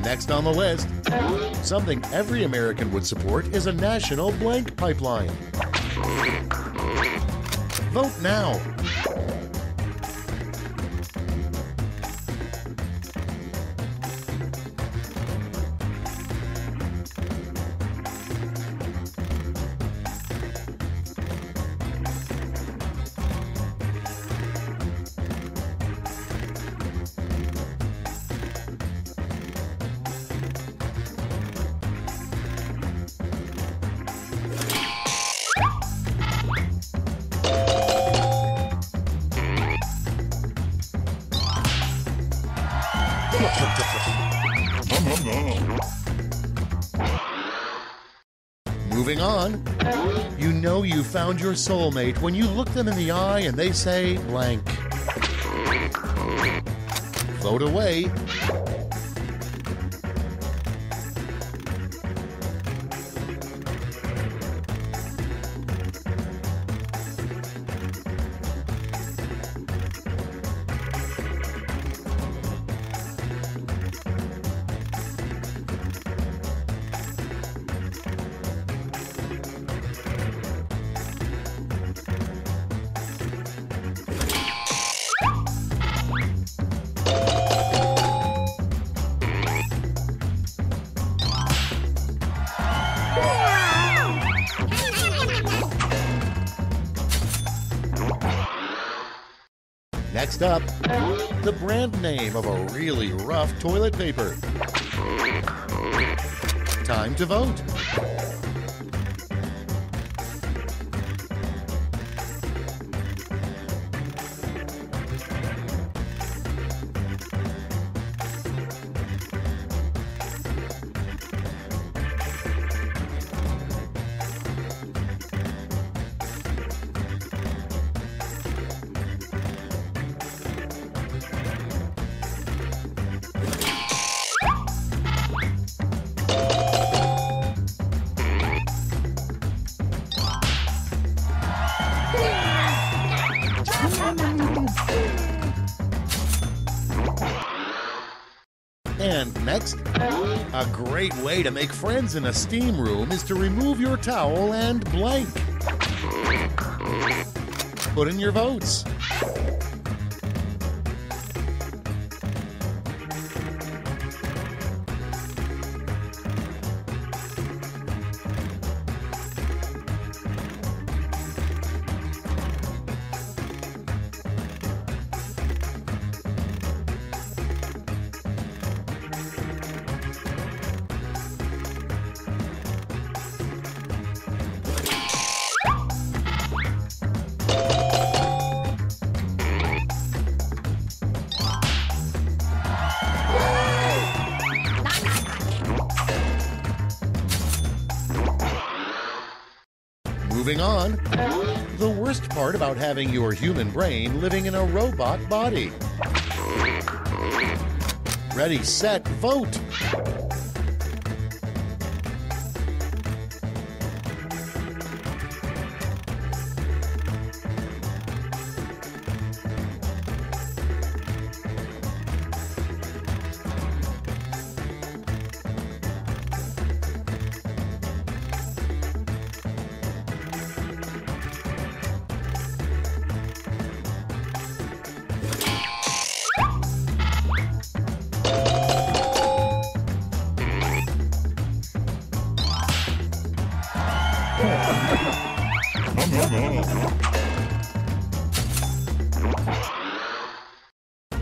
Next on the list, something every American would support is a national blank pipeline. Vote now. Moving on, you know you found your soulmate when you look them in the eye and they say blank. Vote away. Next up, the brand name of a really rough toilet paper. Time to vote. And next, a great way to make friends in a steam room is to remove your towel and blank. Put in your votes. Moving on, the worst part about having your human brain living in a robot body. Ready, set, vote!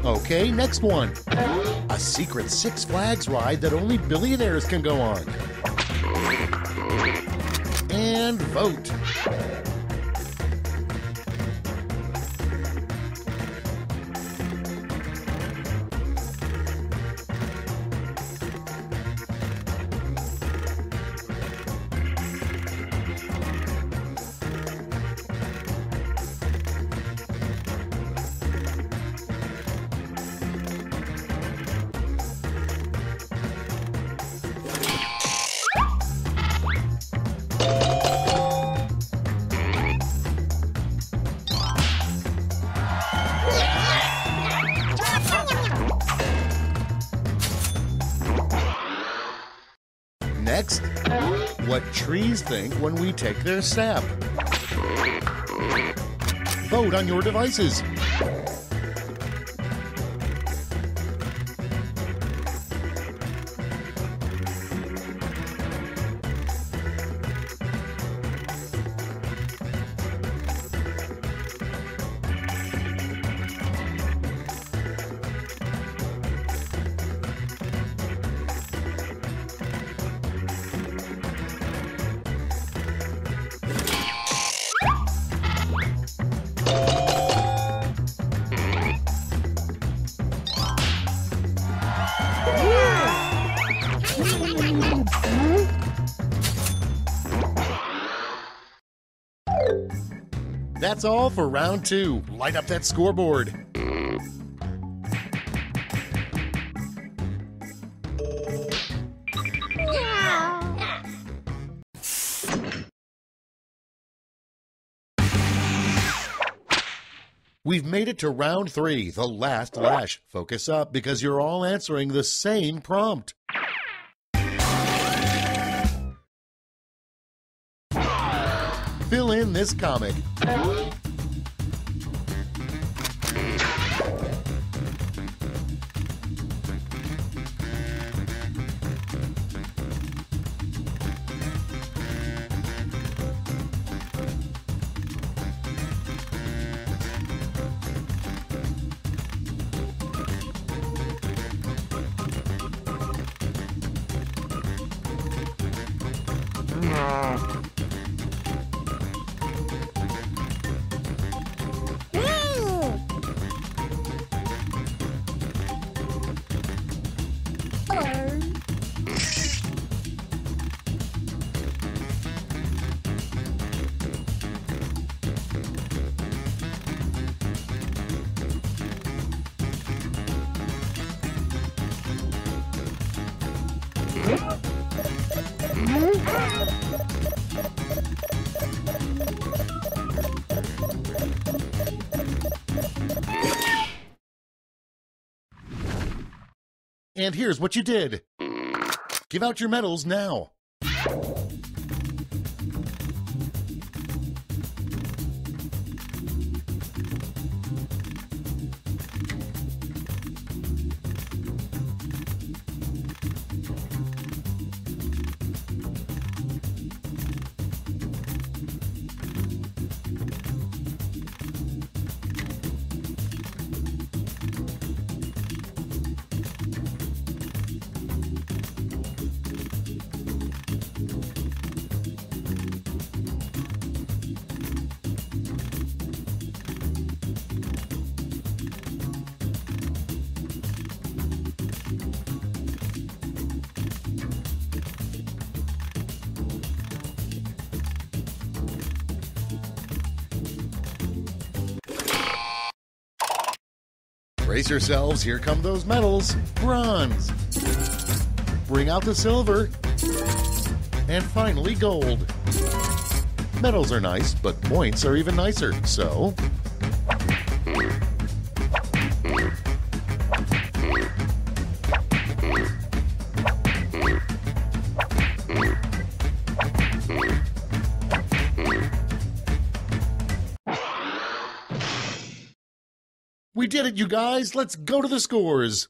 Okay, next one. A secret Six Flags ride that only billionaires can go on. And vote. Next, what trees think when we take their sap. Vote on your devices. That's all for round 2. Light up that scoreboard. We've made it to round 3, the last lash. Focus up because you're all answering the same prompt. Fill in this comic. And here's what you did. Give out your medals now. Brace yourselves, here come those medals. Bronze. Bring out the silver. And finally, gold. Medals are nice, but points are even nicer, so... We did it, you guys! Let's go to the scores!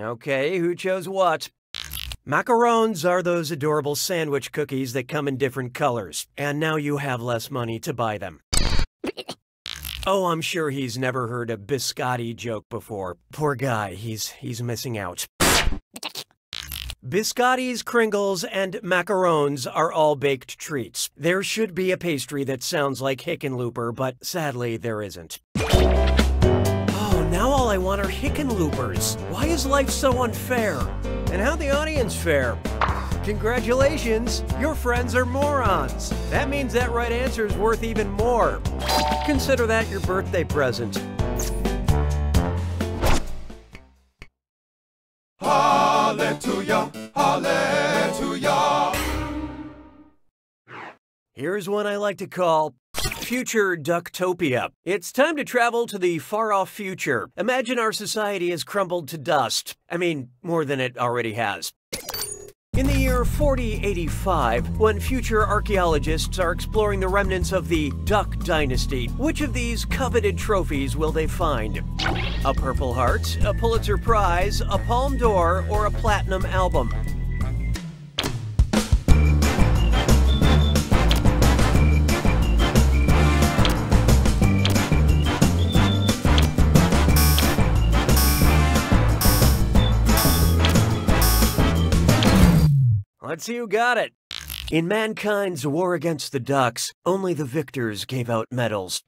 Okay, who chose what? Macarons are those adorable sandwich cookies that come in different colors, and now you have less money to buy them. Oh, I'm sure he's never heard a biscotti joke before. Poor guy, he's missing out. Biscottis, Kringles, and macarons are all baked treats. There should be a pastry that sounds like Hickenlooper, but sadly there isn't. Oh, now all I want are Hickenloopers. Why is life so unfair? And how'd the audience fare? Congratulations, your friends are morons. That means that right answer is worth even more. Consider that your birthday present. Hallelujah, hallelujah. Here's one I like to call Future Ducktopia. It's time to travel to the far-off future. Imagine our society has crumbled to dust. I mean, more than it already has. In the year 4085, when future archaeologists are exploring the remnants of the Duck Dynasty, which of these coveted trophies will they find? A Purple Heart, a Pulitzer Prize, a Palme d'Or, or a Platinum Album? Let's see who got it. In mankind's war against the ducks, only the victors gave out medals.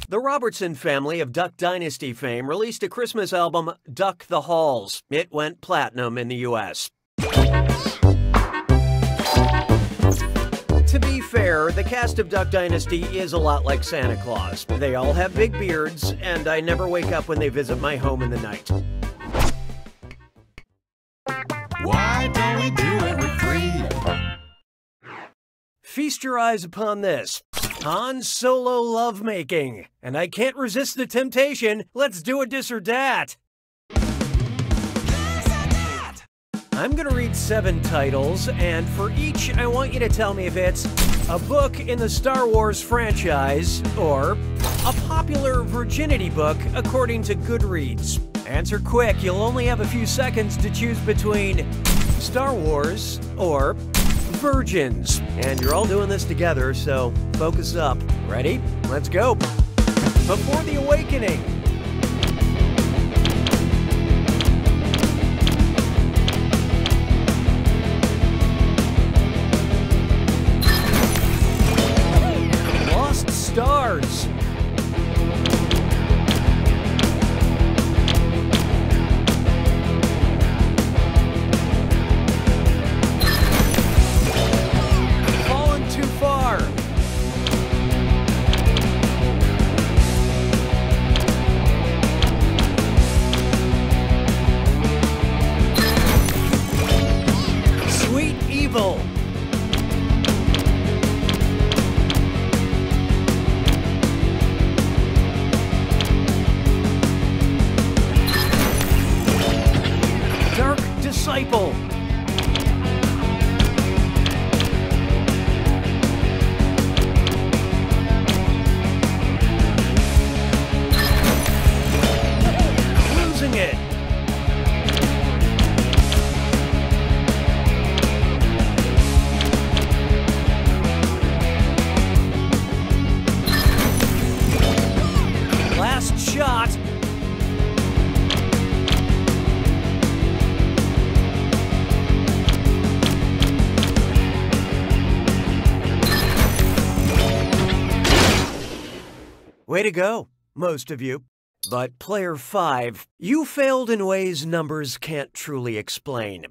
The Robertson family of Duck Dynasty fame released a Christmas album, Duck the Halls. It went platinum in the US. To be fair, the cast of Duck Dynasty is a lot like Santa Claus. They all have big beards, and I never wake up when they visit my home in the night. Why don't we do it with free? Feast your eyes upon this. Han Solo lovemaking. And I can't resist the temptation. Let's do a this or dat. I'm gonna read 7 titles, and for each, I want you to tell me if it's a book in the Star Wars franchise or a popular virginity book according to Goodreads. Answer quick, you'll only have a few seconds to choose between Star Wars or virgins. And you're all doing this together, so focus up. Ready? Let's go. Before the Awakening. Lost Stars. Dark Disciple. Losing It. Last Shot. Way to go, most of you. But player 5, you failed in ways numbers can't truly explain.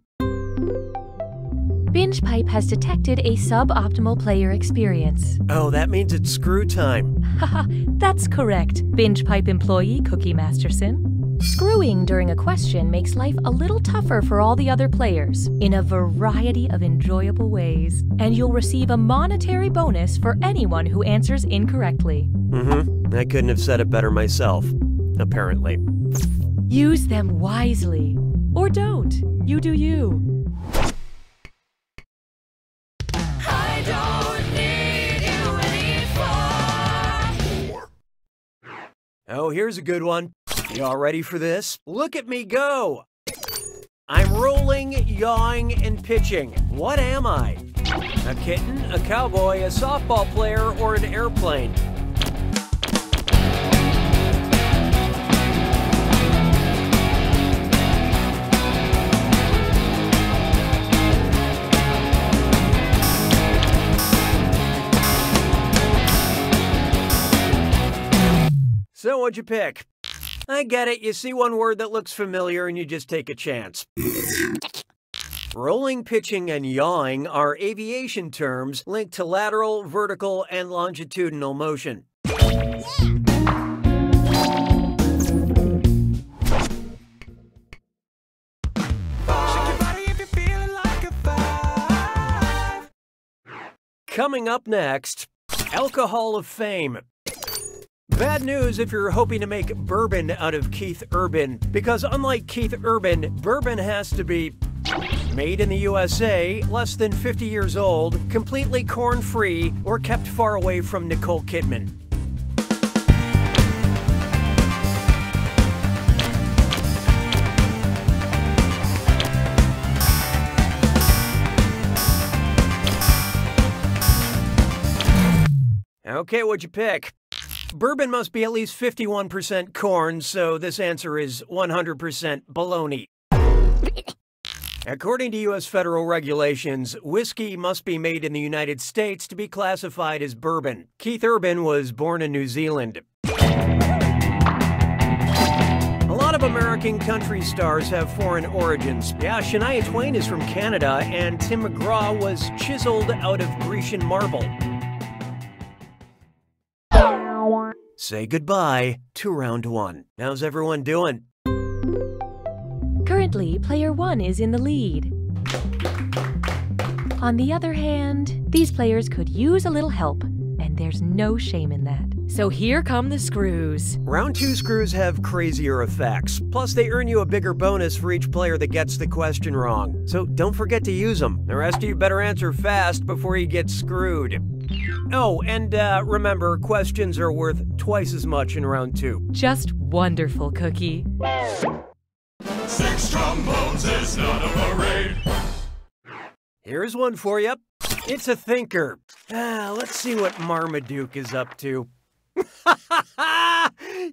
BingePipe has detected a suboptimal player experience. Oh, that means it's screw time. Haha, that's correct, BingePipe employee Cookie Masterson. Screwing during a question makes life a little tougher for all the other players in a variety of enjoyable ways, and you'll receive a monetary bonus for anyone who answers incorrectly. I couldn't have said it better myself, apparently. Use them wisely. Or don't. You do you. I don't need you anymore. Oh, here's a good one. Y'all ready for this? Look at me go! I'm rolling, yawing, and pitching. What am I? A kitten, a cowboy, a softball player, or an airplane? So what'd you pick? I get it, you see one word that looks familiar and you just take a chance. Rolling, pitching, and yawing are aviation terms linked to lateral, vertical, and longitudinal motion. Coming up next, Alcohol of Fame. Bad news if you're hoping to make bourbon out of Keith Urban, because unlike Keith Urban, bourbon has to be made in the USA, less than 50 years old, completely corn-free, or kept far away from Nicole Kidman. Okay, what'd you pick? Bourbon must be at least 51% corn, so this answer is 100% baloney. According to U.S. federal regulations, whiskey must be made in the United States to be classified as bourbon. Keith Urban was born in New Zealand. A lot of American country stars have foreign origins. Yeah, Shania Twain is from Canada, and Tim McGraw was chiseled out of Grecian marble. Say goodbye to round one. How's everyone doing? Currently, player 1 is in the lead. On the other hand, these players could use a little help, and there's no shame in that. So here come the screws. Round 2 screws have crazier effects. Plus, they earn you a bigger bonus for each player that gets the question wrong. So don't forget to use them. The rest of you better answer fast before you get screwed. Oh, and remember, questions are worth twice as much in round 2. Just wonderful, Cookie. 6 trombones is not a parade. Here's one for you. It's a thinker. Let's see what Marmaduke is up to.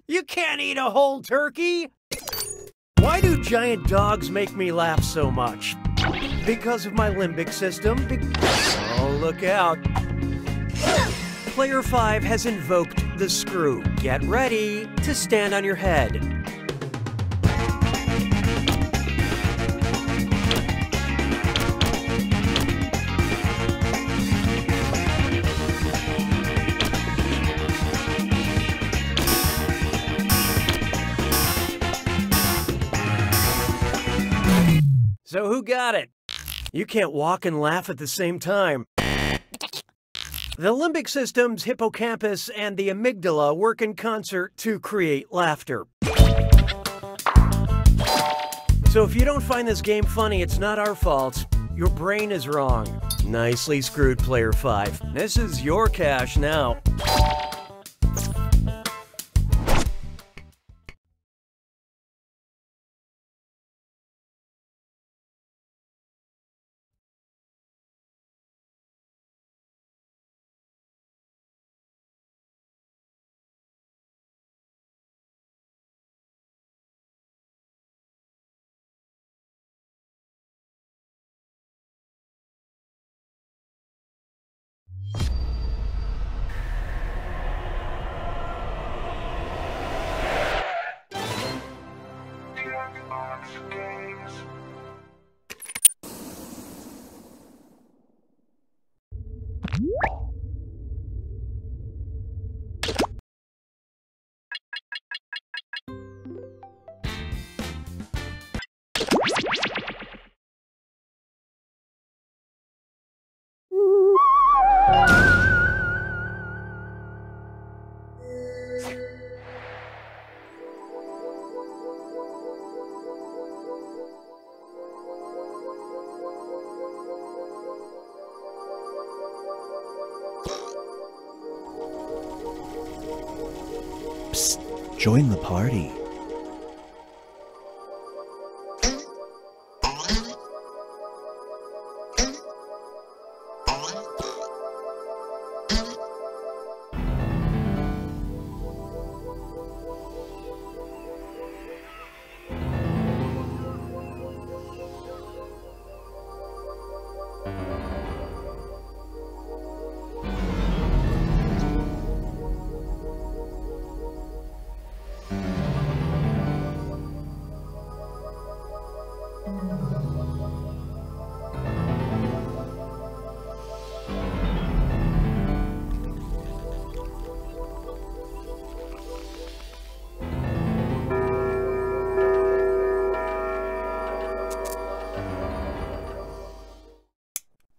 You can't eat a whole turkey! Why do giant dogs make me laugh so much? Because of my limbic system. Oh, look out. Player 5 has invoked the screw. Get ready to stand on your head. So who got it? You can't walk and laugh at the same time. The limbic system's hippocampus and the amygdala work in concert to create laughter. So if you don't find this game funny, it's not our fault. Your brain is wrong. Nicely screwed, player 5. This is your cash now. Join the party.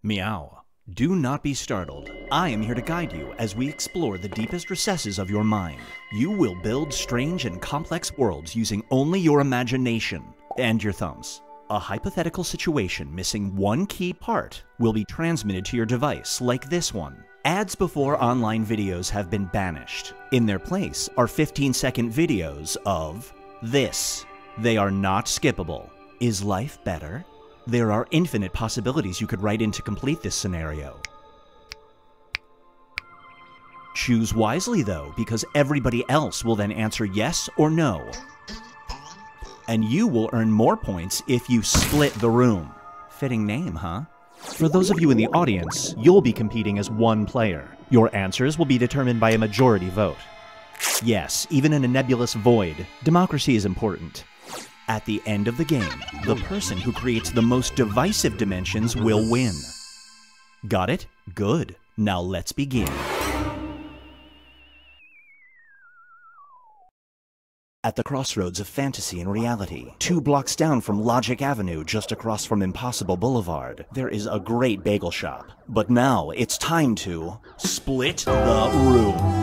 Meow. Do not be startled. I am here to guide you as we explore the deepest recesses of your mind. You will build strange and complex worlds using only your imagination and your thumbs. A hypothetical situation missing one key part will be transmitted to your device, like this one. Ads before online videos have been banished. In their place are 15-second videos of this. They are not skippable. Is life better? There are infinite possibilities you could write in to complete this scenario. Choose wisely though, because everybody else will then answer yes or no. And you will earn more points if you split the room. Fitting name, huh? For those of you in the audience, you'll be competing as one player. Your answers will be determined by a majority vote. Yes, even in a nebulous void, democracy is important. At the end of the game, the person who creates the most divisive dimensions will win. Got it? Good. Now let's begin. At the crossroads of fantasy and reality, 2 blocks down from Logic Avenue, just across from Impossible Boulevard, there is a great bagel shop. But now it's time to split the room.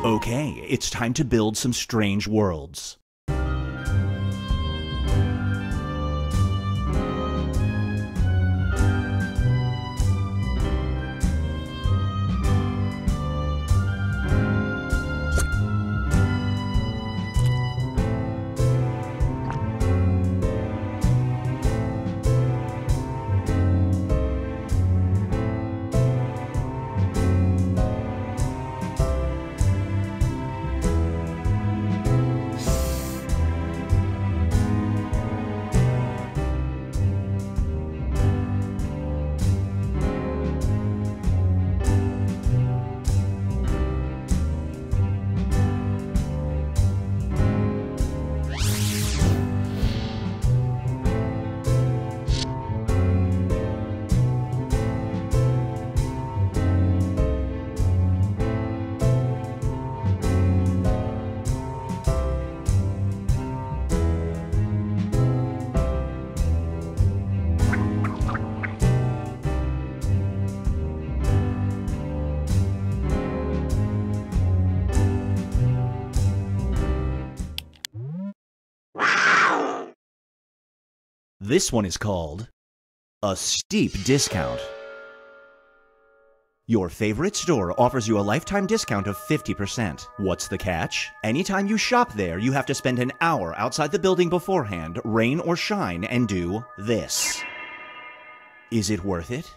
Okay, it's time to build some strange worlds. This one is called a steep discount. Your favorite store offers you a lifetime discount of 50%. What's the catch? Anytime you shop there, you have to spend an hour outside the building beforehand, rain or shine, and do this. Is it worth it?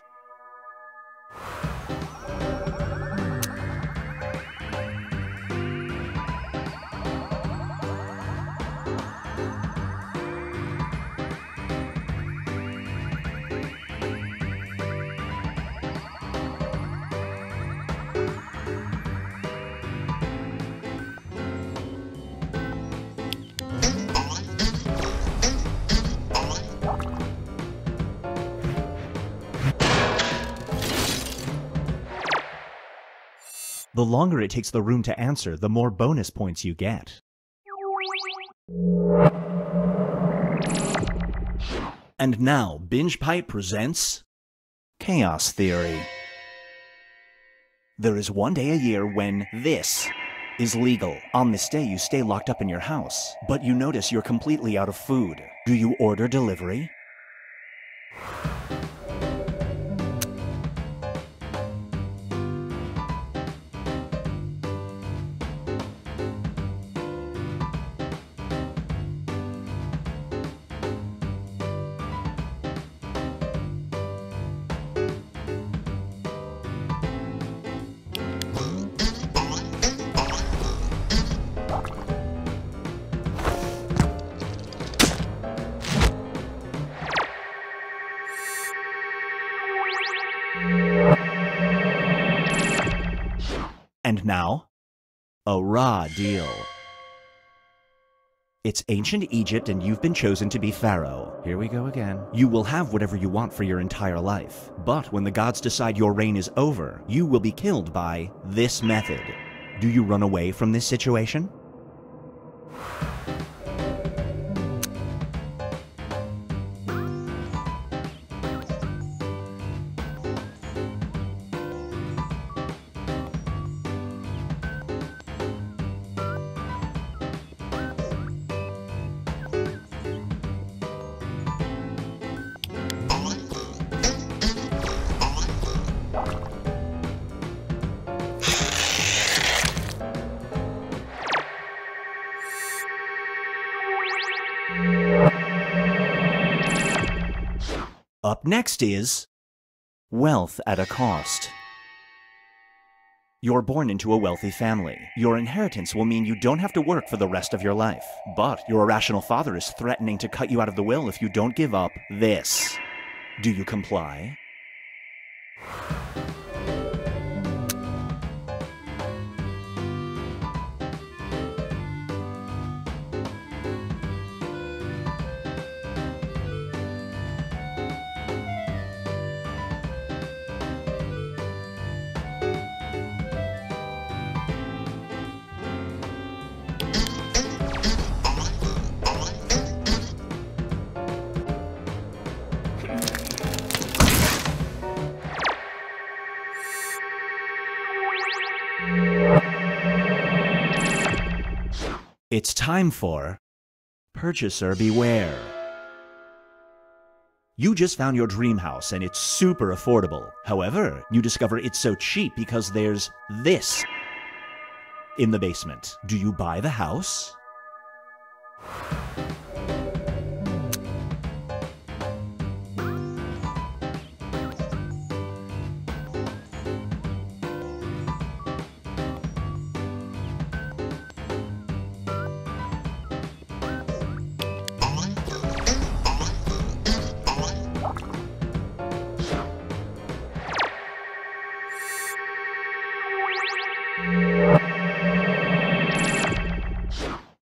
The longer it takes the room to answer, the more bonus points you get. And now, Binge Pipe presents Chaos Theory. There is one day a year when this is legal. On this day, you stay locked up in your house, but you notice you're completely out of food. Do you order delivery? And now, a raw deal. It's ancient Egypt and you've been chosen to be Pharaoh. Here we go again. You will have whatever you want for your entire life. But when the gods decide your reign is over, you will be killed by this method. Do you run away from this situation? Up next is wealth at a cost. You're born into a wealthy family. Your inheritance will mean you don't have to work for the rest of your life. But your irrational father is threatening to cut you out of the will if you don't give up this. Do you comply? It's time for Purchaser Beware. You just found your dream house and it's super affordable. However, you discover it's so cheap because there's this in the basement. Do you buy the house?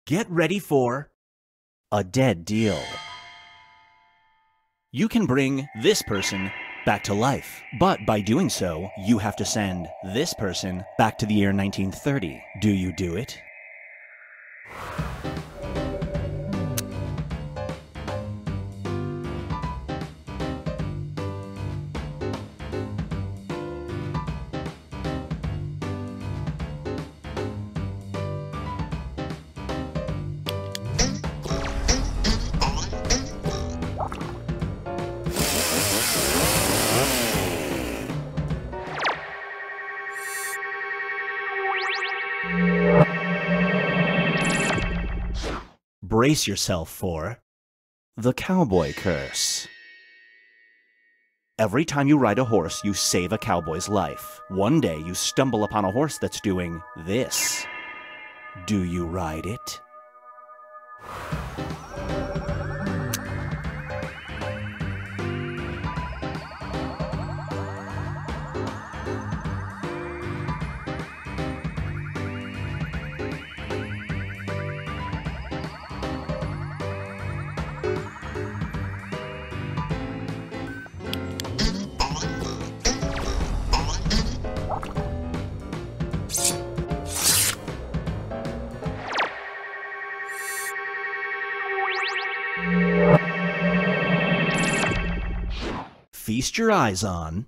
Get ready for a dead deal. You can bring this person back to life, but by doing so, you have to send this person back to the year 1930. Do you do it? Brace yourself for the cowboy curse. Every time you ride a horse, you save a cowboy's life. One day, you stumble upon a horse that's doing this. Do you ride it? Feast your eyes on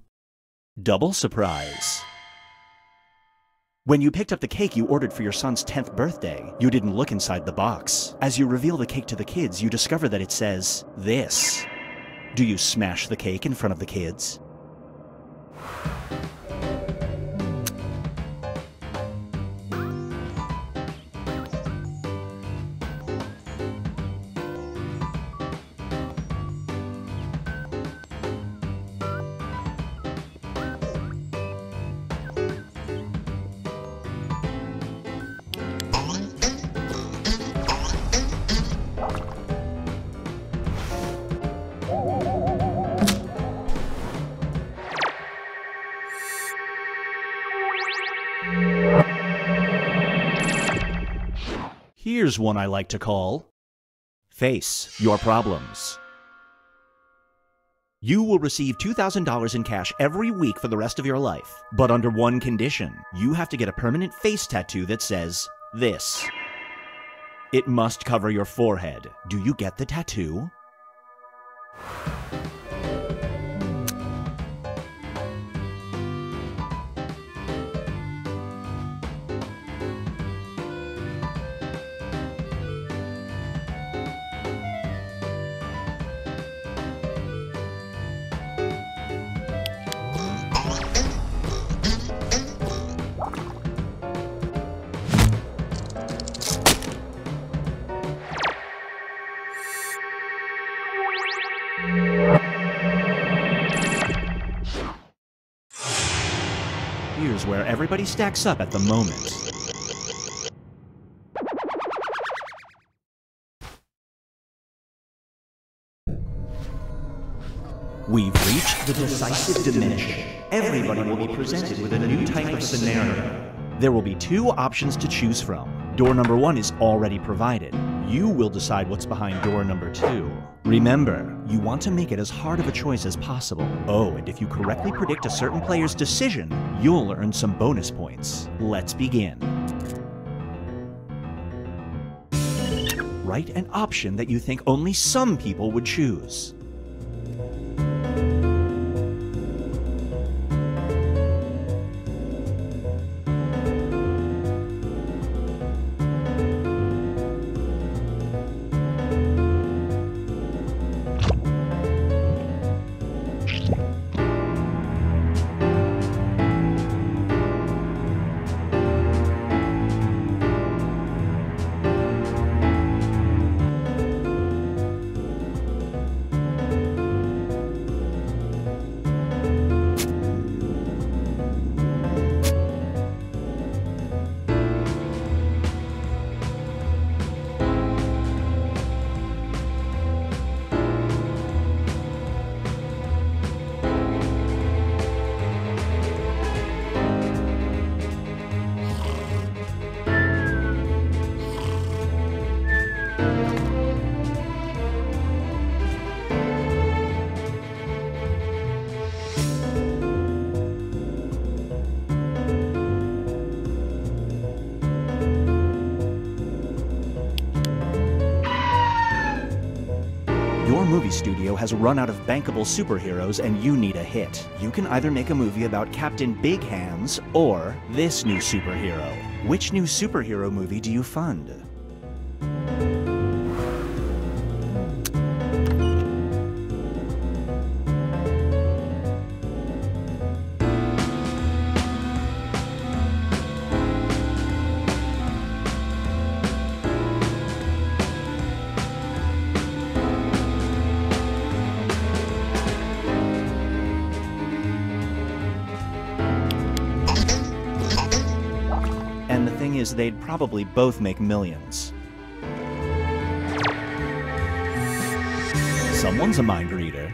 Double Surprise. When you picked up the cake you ordered for your son's 10th birthday, you didn't look inside the box. As you reveal the cake to the kids, you discover that it says this. Do you smash the cake in front of the kids? Here's one I like to call Face your problems. You will receive $2,000 in cash every week for the rest of your life, but under one condition. You have to get a permanent face tattoo that says this. It must cover your forehead. Do you get the tattoo? Here's where everybody stacks up at the moment. We've reached the decisive diminish. Everybody will be presented with a new type of scenario. There will be two options to choose from. Door number 1 is already provided. You will decide what's behind door number 2. Remember, you want to make it as hard of a choice as possible. Oh, and if you correctly predict a certain player's decision, you'll earn some bonus points. Let's begin. Write an option that you think only some people would choose. Your movie studio has run out of bankable superheroes and you need a hit. You can either make a movie about Captain Big Hands or this new superhero. Which new superhero movie do you fund? And the thing is, they'd probably both make millions. Someone's a mind reader.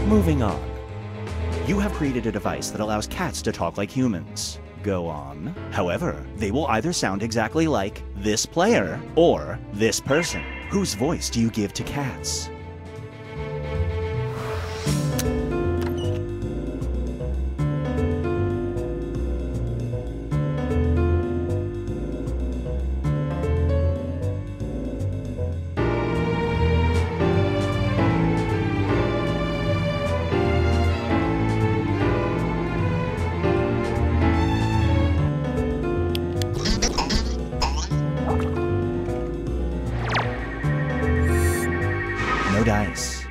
Moving on. You have created a device that allows cats to talk like humans. Go on. However, they will either sound exactly like this player or this person. Whose voice do you give to cats? no dice.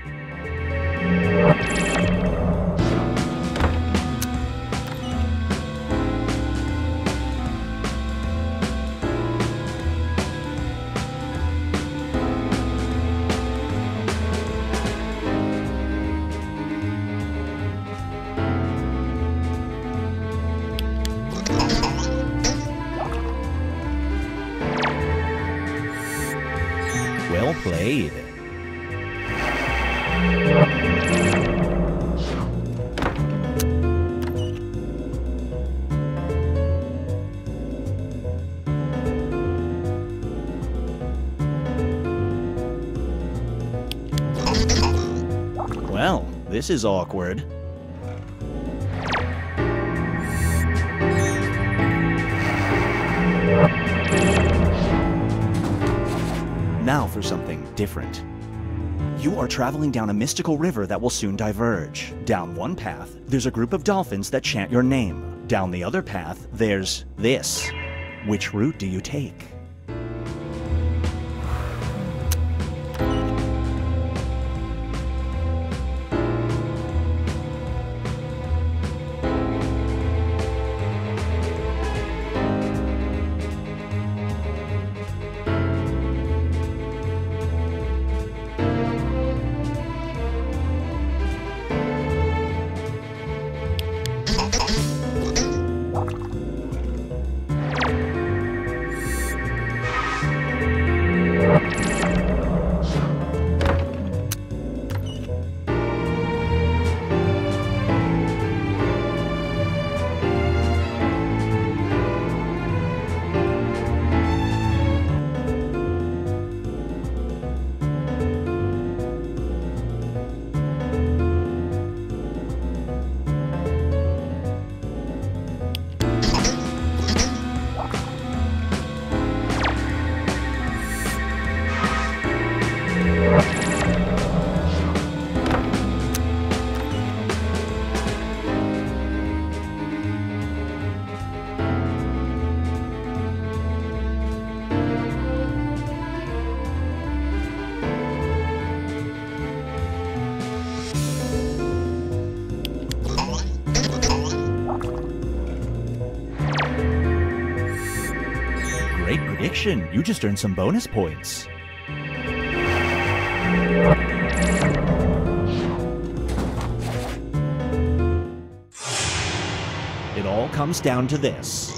Well played. Well, this is awkward. Now for something different. You are traveling down a mystical river that will soon diverge. Down one path, there's a group of dolphins that chant your name. Down the other path, there's this. Which route do you take? Great prediction. You just earned some bonus points. It all comes down to this.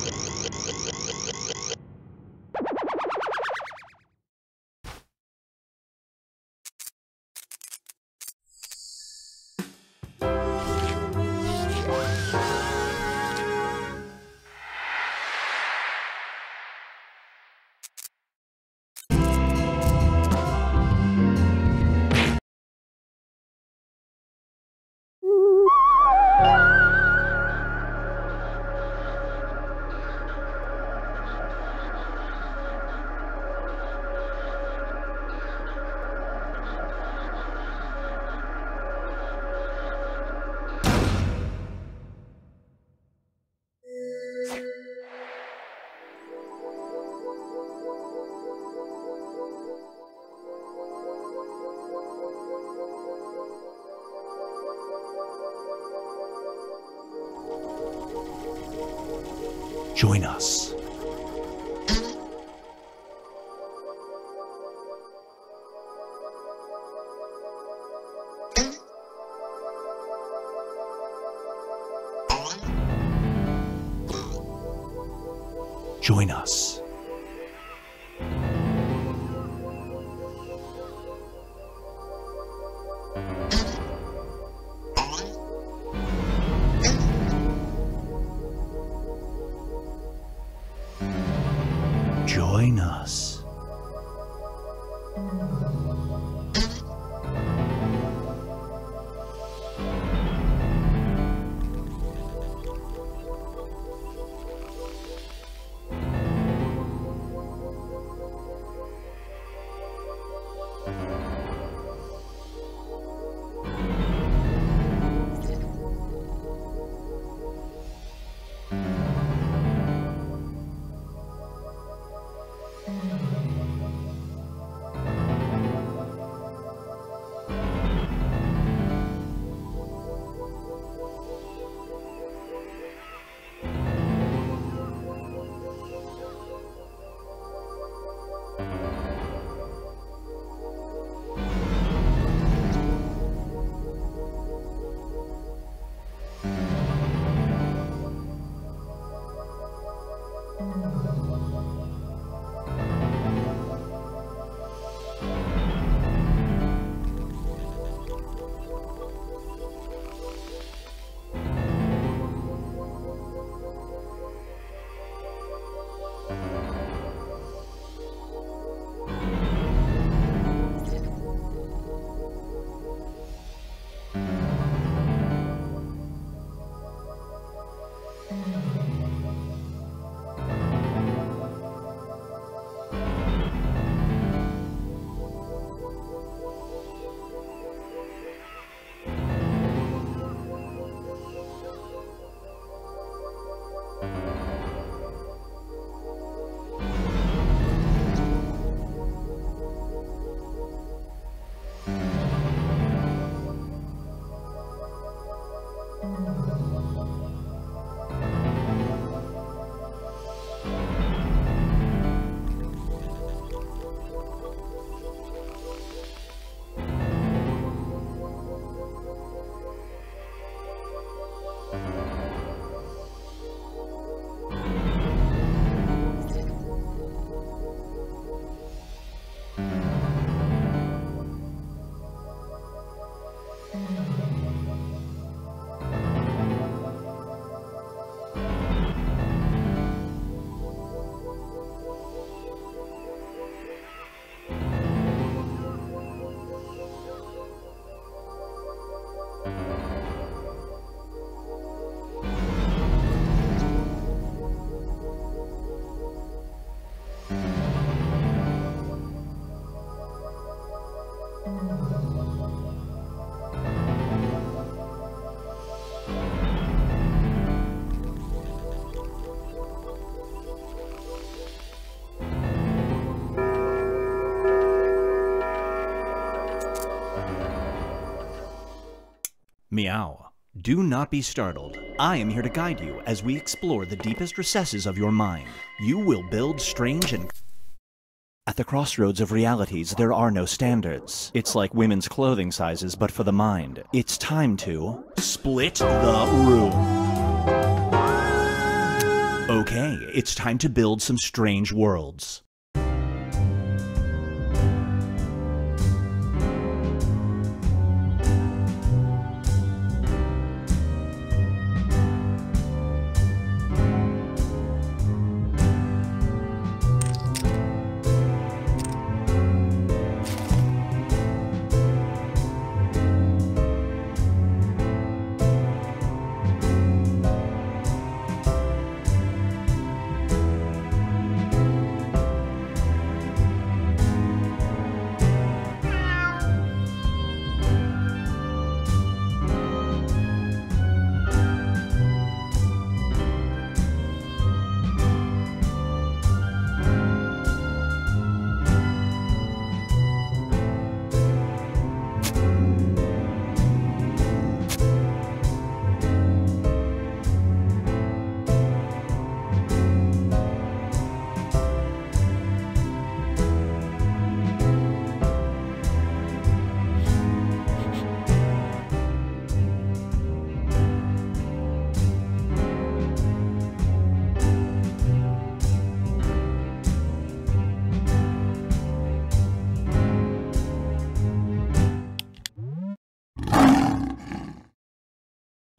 Join us. Join us. Join us. Meow. Do not be startled. I am here to guide you as we explore the deepest recesses of your mind. You will build strange and... At the crossroads of realities, there are no standards. It's like women's clothing sizes, but for the mind. It's time to split the room. Okay, it's time to build some strange worlds.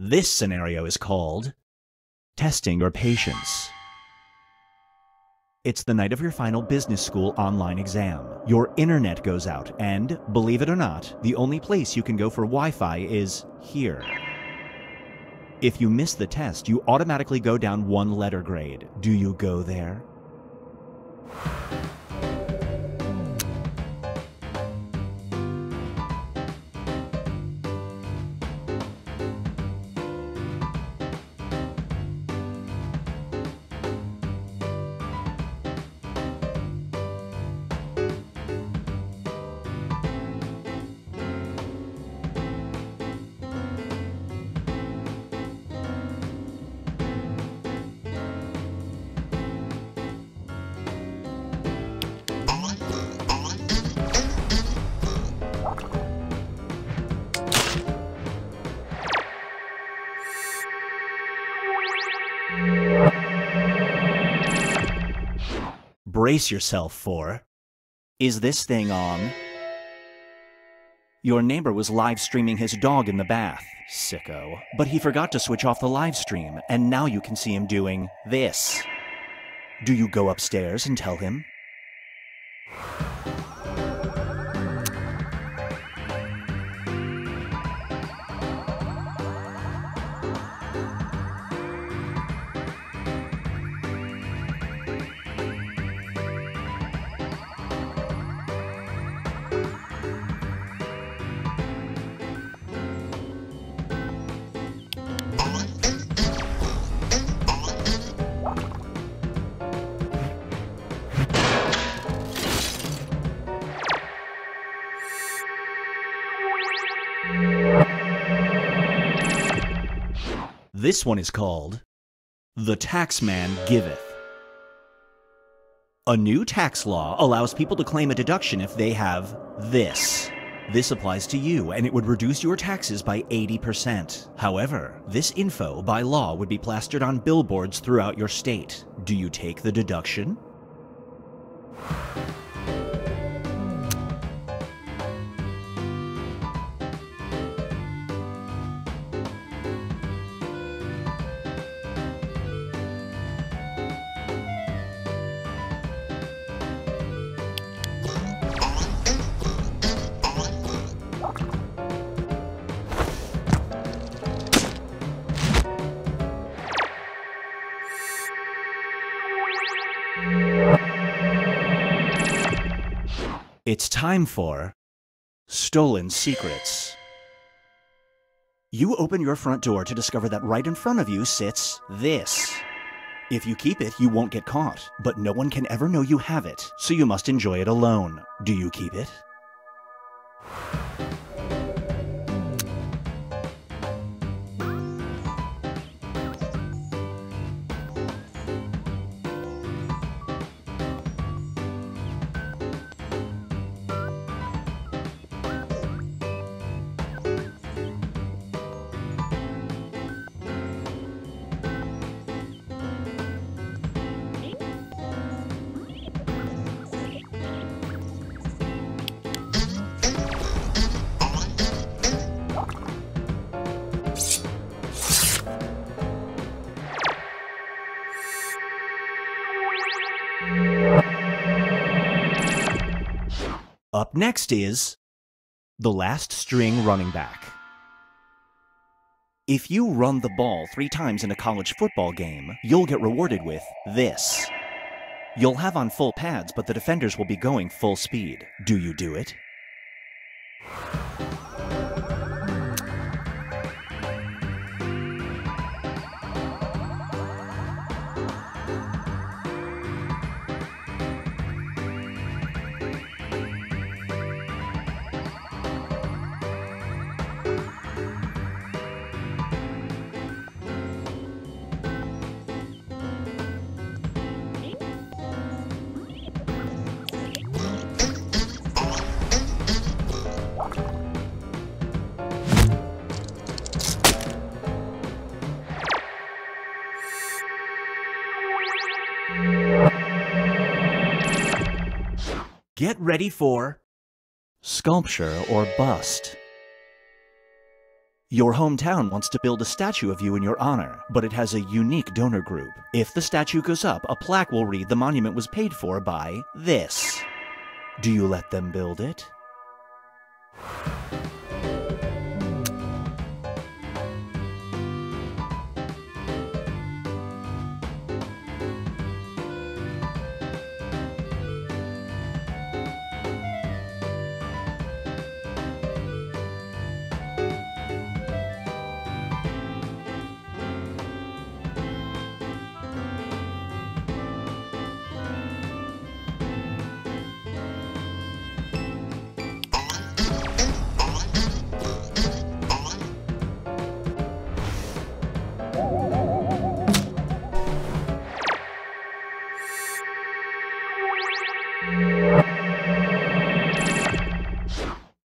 This scenario is called testing your patience. It's the night of your final business school online exam. Your internet goes out, and, believe it or not, the only place you can go for Wi-Fi is here. If you miss the test, you automatically go down one letter grade. Do you go there? Brace yourself for... Is this thing on? Your neighbor was live streaming his dog in the bath, sicko. But he forgot to switch off the live stream, and now you can see him doing this. Do you go upstairs and tell him? This one is called The Taxman Giveth. A new tax law allows people to claim a deduction if they have this. This applies to you, and it would reduce your taxes by 80%. However, this info, by law, would be plastered on billboards throughout your state. Do you take the deduction? It's time for Stolen Secrets. You open your front door to discover that right in front of you sits this. If you keep it, you won't get caught, but no one can ever know you have it, so you must enjoy it alone. Do you keep it? Up next is the last string running back. If you run the ball 3 times in a college football game, you'll get rewarded with this. You'll have on full pads, but the defenders will be going full speed. Do you do it? Get ready for sculpture or bust. Your hometown wants to build a statue of you in your honor, but it has a unique donor group. If the statue goes up, a plaque will read the monument was paid for by this. Do you let them build it?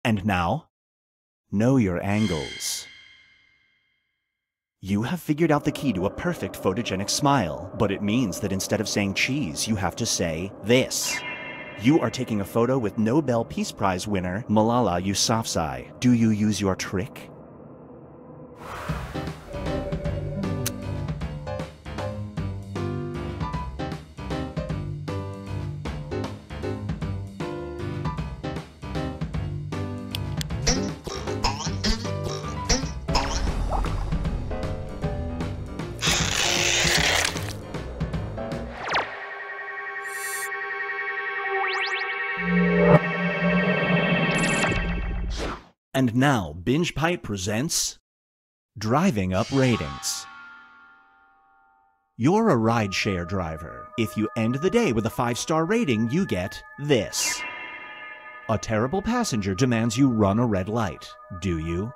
And now, know your angles. You have figured out the key to a perfect photogenic smile, but it means that instead of saying cheese, you have to say this. You are taking a photo with Nobel Peace Prize winner Malala Yousafzai. Do you use your trick? And now, Binge Pipe presents Driving Up Ratings. You're a rideshare driver. If you end the day with a 5-star rating, you get this. A terrible passenger demands you run a red light. Do you?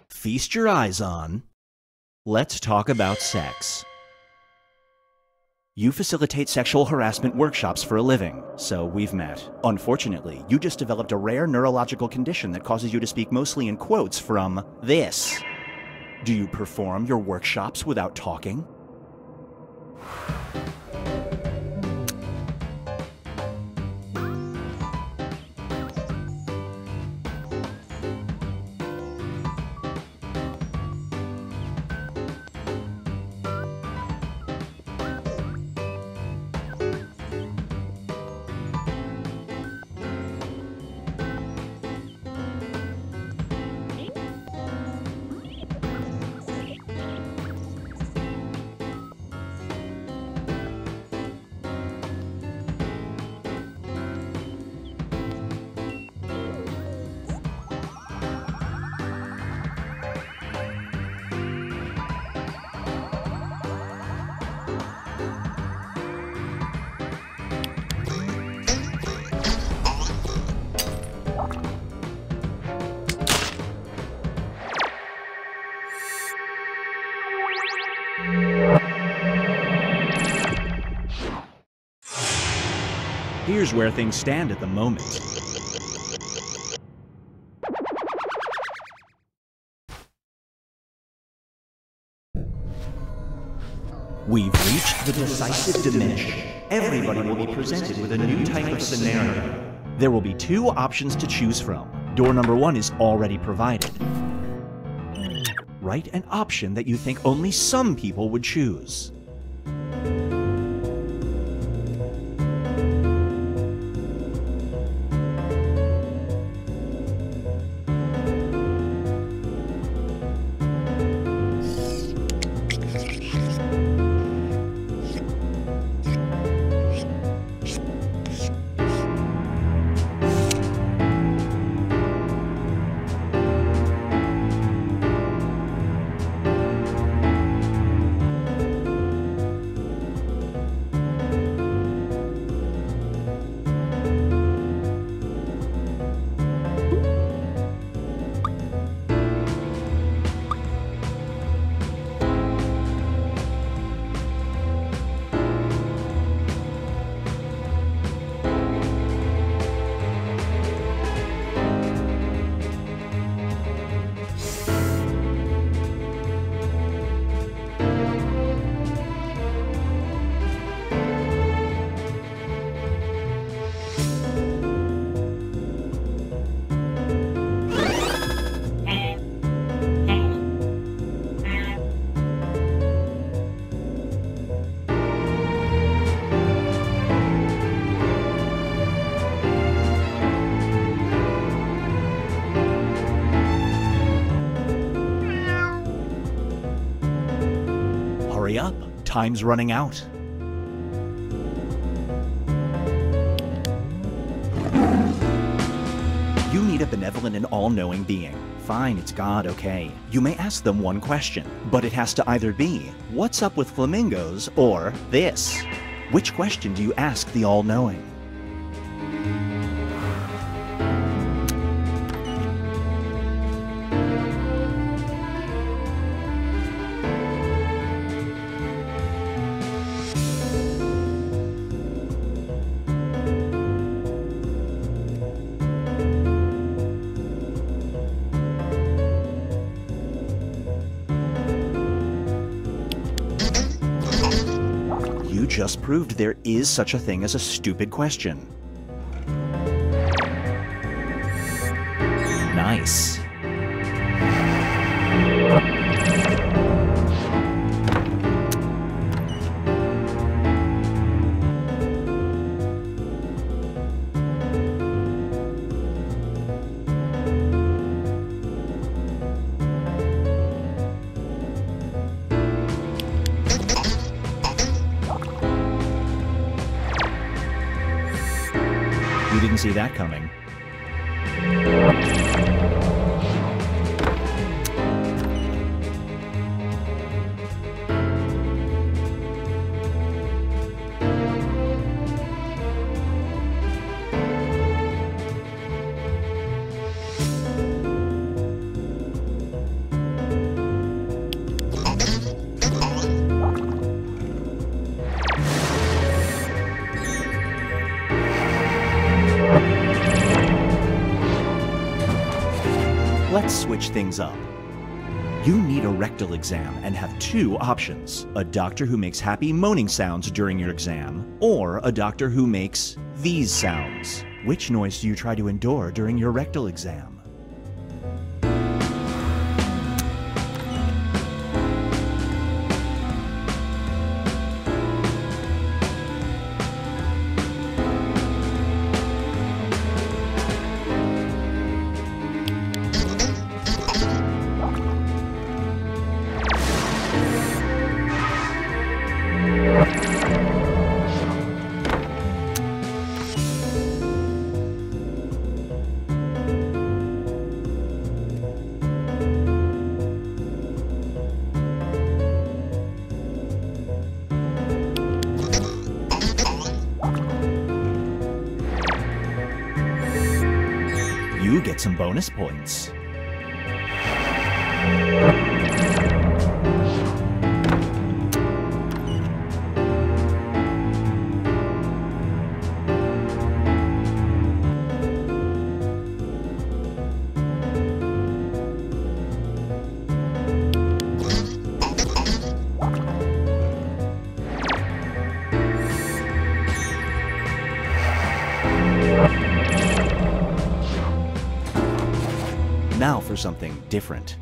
Feast your eyes on, let's talk about sex. You facilitate sexual harassment workshops for a living, so we've met. Unfortunately, you just developed a rare neurological condition that causes you to speak mostly in quotes from this. Do you perform your workshops without talking? Here's where things stand at the moment. We've reached the decisive dimension. Everybody will be presented with a new type of scenario. There will be two options to choose from. Door number 1 is already provided. Write an option that you think only some people would choose. Hurry up, time's running out. You need a benevolent and all-knowing being. Fine, it's God, okay. You may ask them one question, but it has to either be, what's up with flamingos, or this. Which question do you ask the all-knowing? You just proved there is such a thing as a stupid question. Nice. You didn't see that coming. Let's switch things up. You need a rectal exam and have two options. A doctor who makes happy moaning sounds during your exam, or a doctor who makes these sounds. Which noise do you try to endure during your rectal exam? You get some bonus points. Now for something different.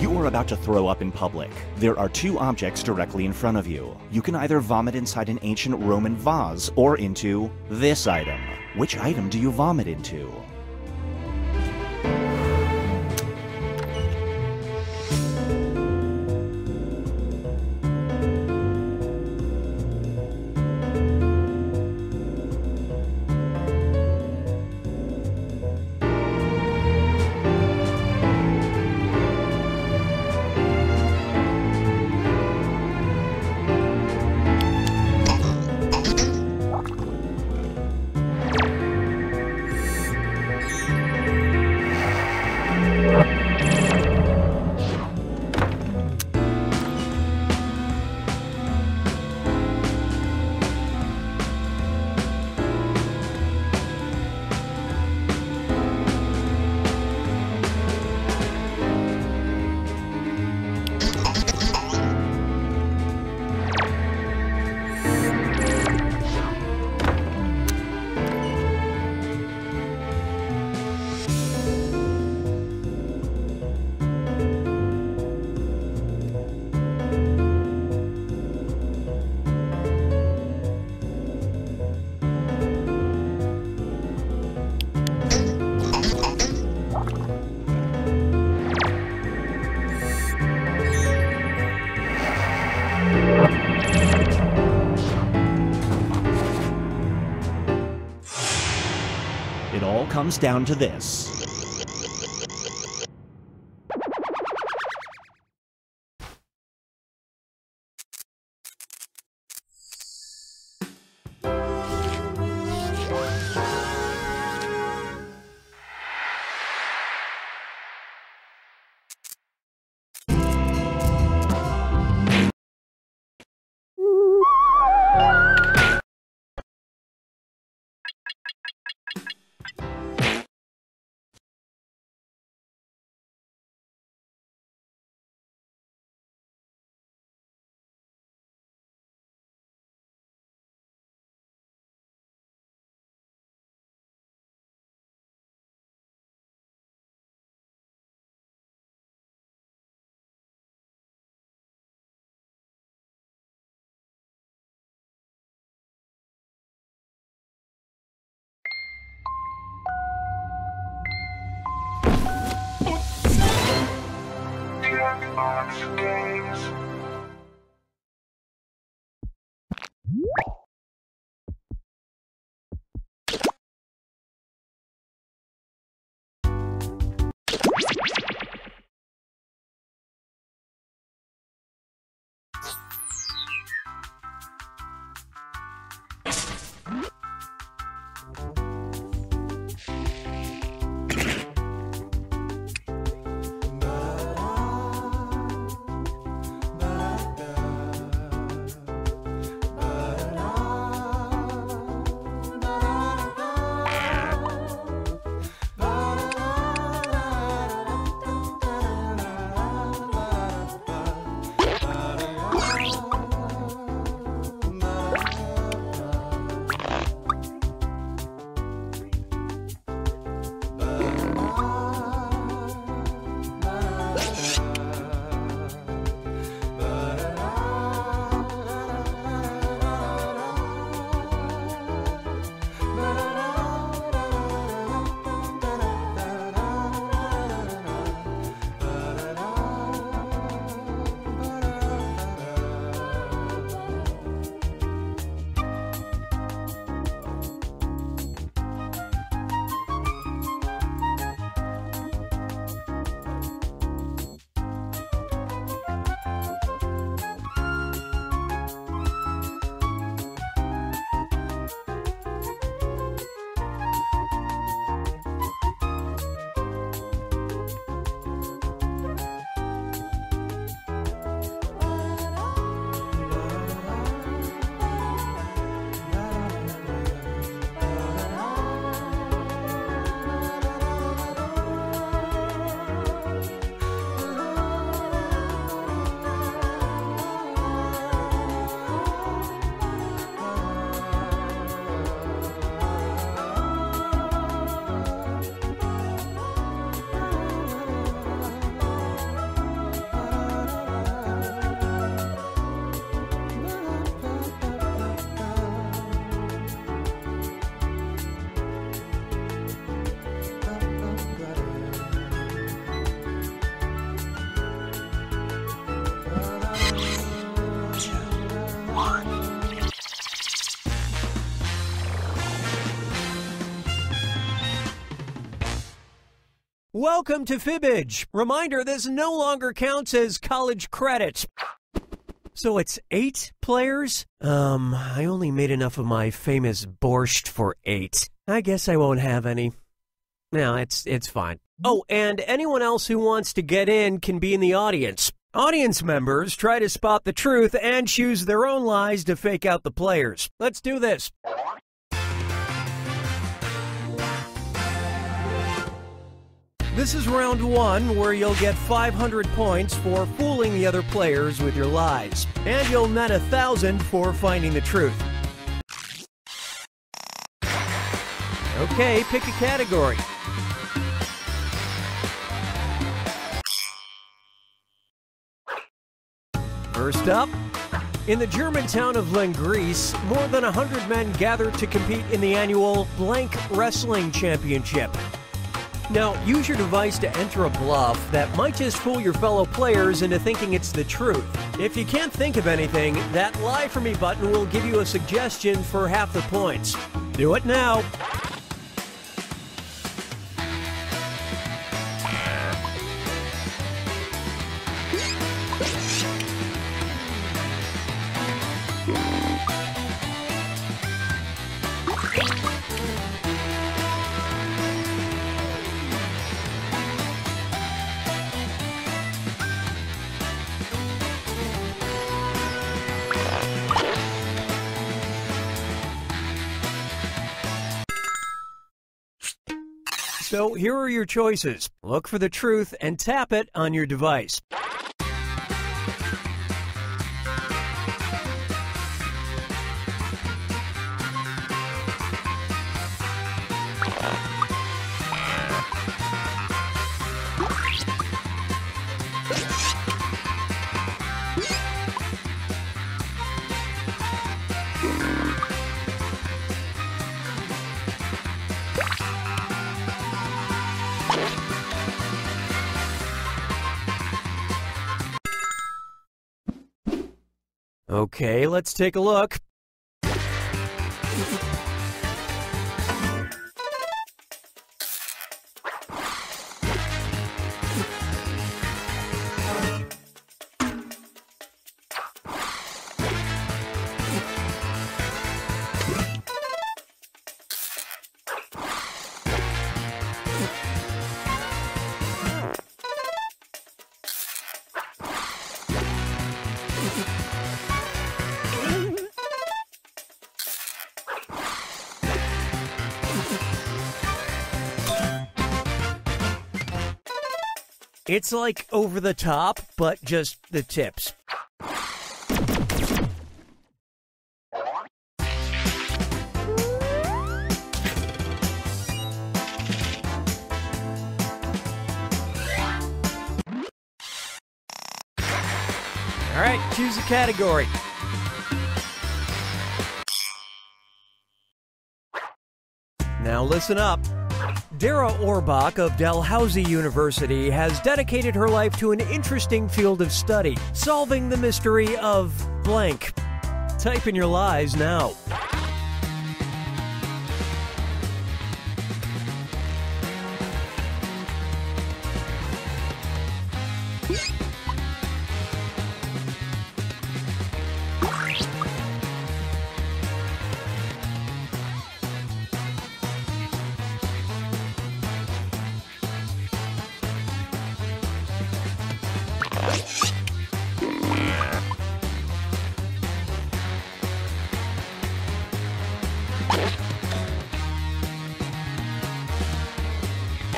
You are about to throw up in public. There are two objects directly in front of you. You can either vomit inside an ancient Roman vase or into this item. Which item do you vomit into? It all comes down to this. Welcome to Fibbage. Reminder, this no longer counts as college credit. So it's 8 players? I only made enough of my famous borscht for 8. I guess I won't have any. No, it's fine. Oh, and anyone else who wants to get in can be in the audience. Audience members try to spot the truth and choose their own lies to fake out the players. Let's do this. This is round 1, where you'll get 500 points for fooling the other players with your lies. And you'll net 1,000 for finding the truth. Okay, pick a category. First up, in the German town of Lenggries, more than 100 men gathered to compete in the annual Blank Wrestling Championship. Now, use your device to enter a bluff that might just fool your fellow players into thinking it's the truth. If you can't think of anything, that Lie For Me button will give you a suggestion for half the points. Do it now. So here are your choices. Look for the truth and tap it on your device. Okay, let's take a look. It's like over the top, but just the tips. All right, choose a category. Now listen up. Dara Orbach of Dalhousie University has dedicated her life to an interesting field of study, solving the mystery of blank. Type in your lies now.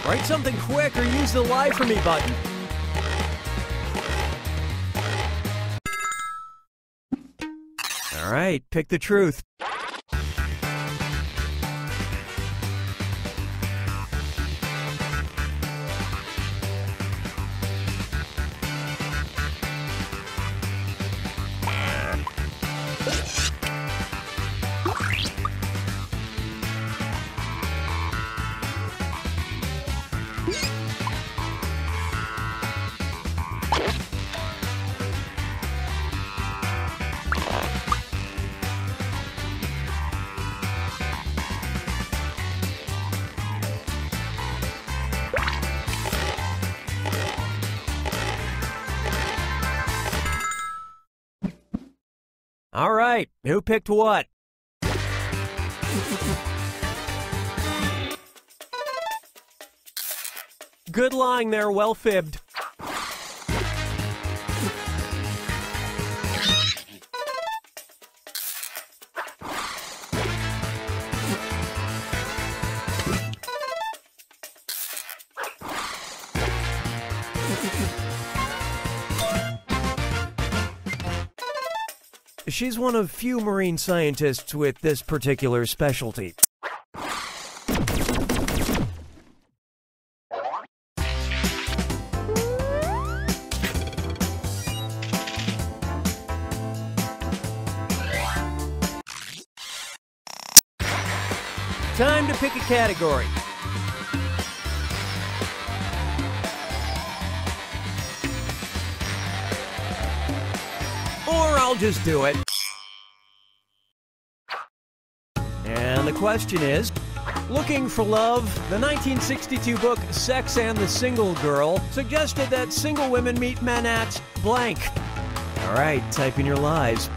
Write something quick or use the Lie For Me button. All right, pick the truth. All right, who picked what? Good lying there, well fibbed. She's one of few marine scientists with this particular specialty. Time to pick a category. Or I'll just do it. And the question is, looking for love, the 1962 book Sex and the Single Girl suggested that single women meet men at blank. All right, type in your lies.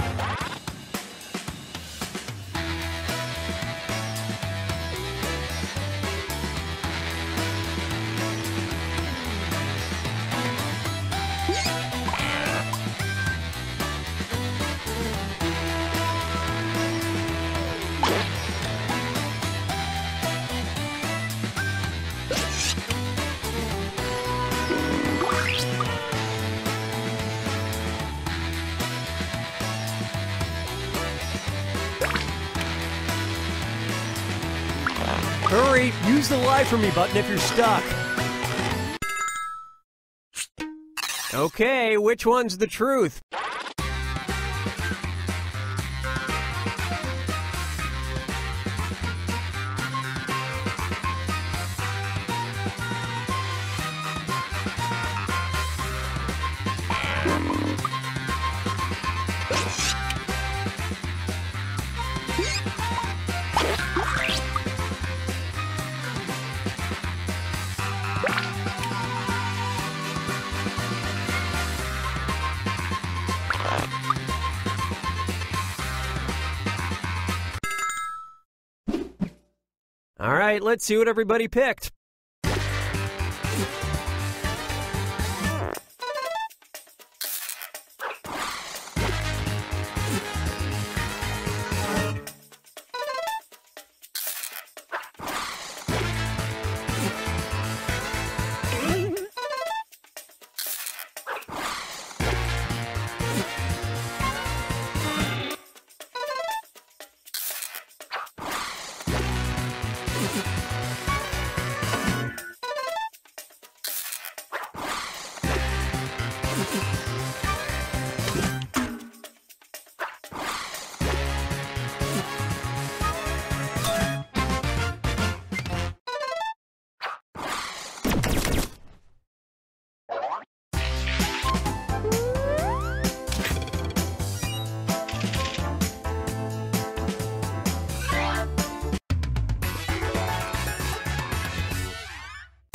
Hurry, use the lie for me button if you're stuck. Okay, which one's the truth? All right, let's see what everybody picked.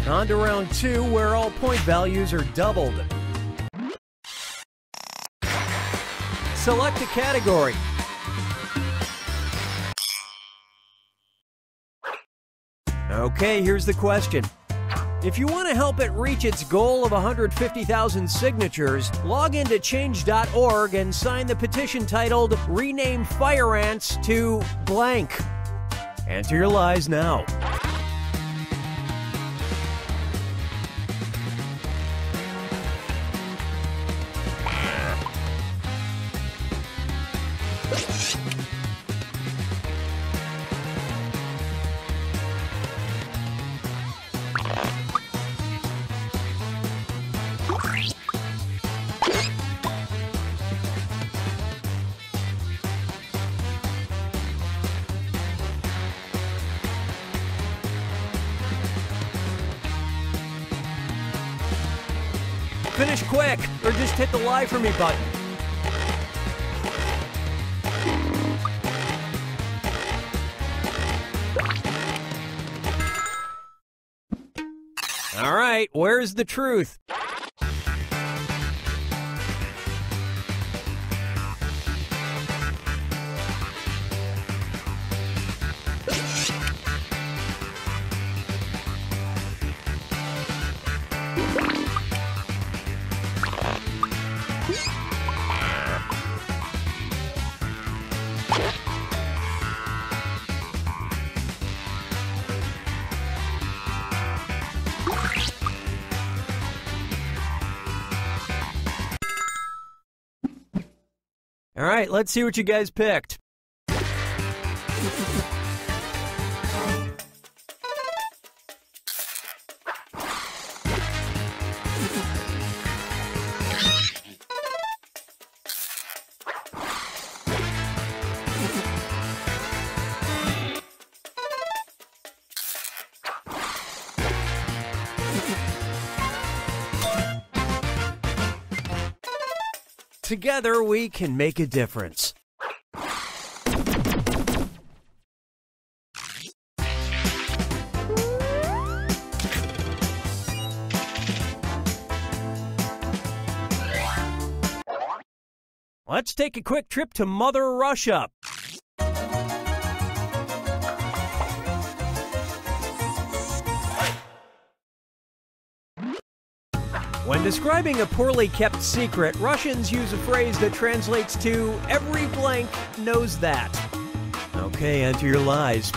On to round 2, where all point values are doubled. Select a category. Okay, here's the question. If you want to help it reach its goal of 150,000 signatures, log into change.org and sign the petition titled Rename Fire Ants to blank. Enter your lies now. Finish quick, or just hit the lie for me button. All right, where's the truth? All right, let's see what you guys picked. Together, we can make a difference. Let's take a quick trip to Mother Russia. When describing a poorly kept secret, Russians use a phrase that translates to, "Every blank knows that." Okay, enter your lies.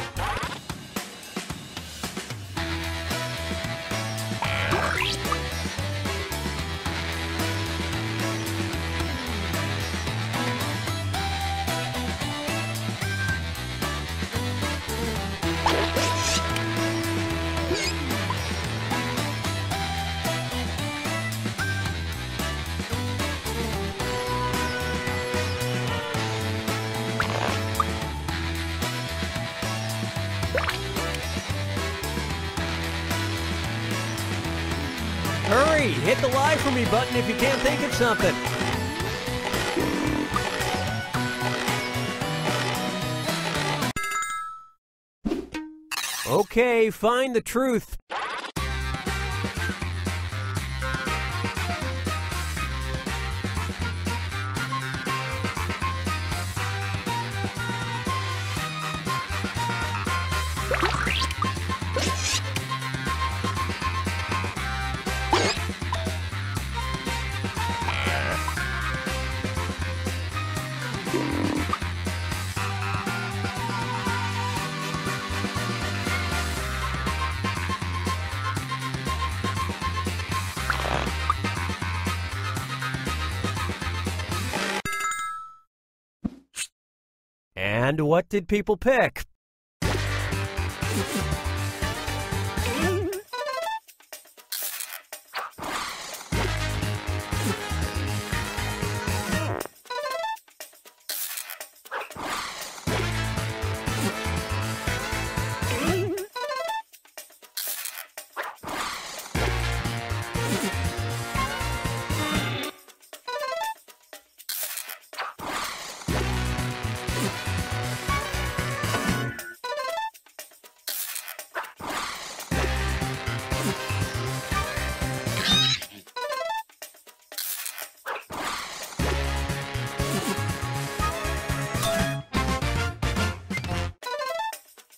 Hurry, hit the lie for me button if you can't think of something. Okay, find the truth. And what did people pick?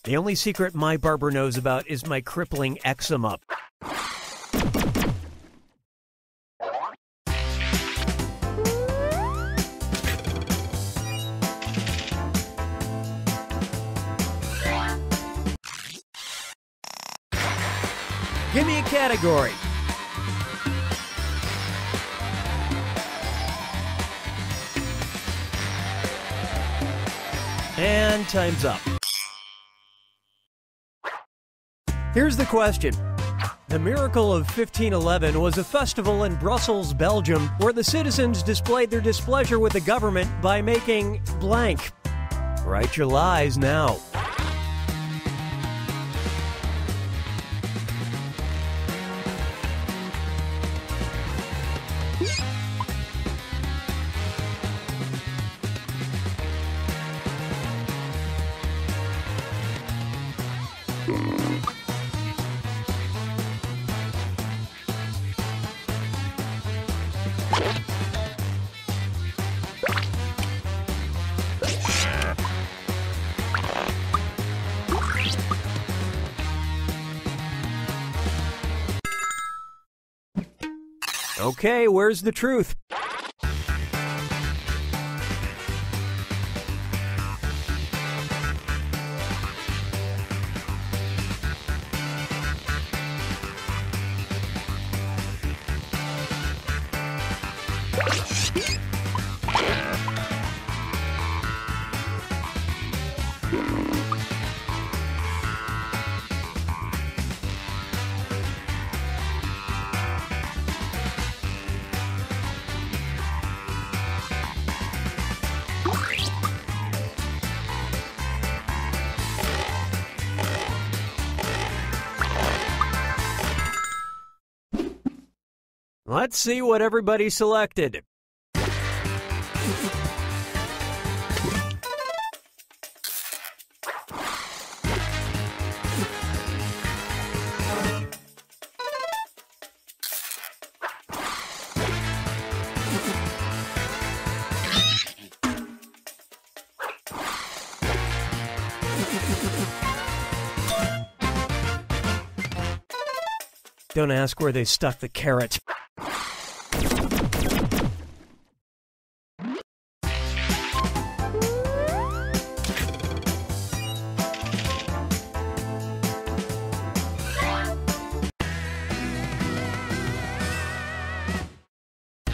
The only secret my barber knows about is my crippling eczema. Give me a category. And time's up. Here's the question. The Miracle of 1511 was a festival in Brussels, Belgium, where the citizens displayed their displeasure with the government by making blank. Write your lies now. Okay, where's the truth? Let's see what everybody selected. Don't ask where they stuck the carrot.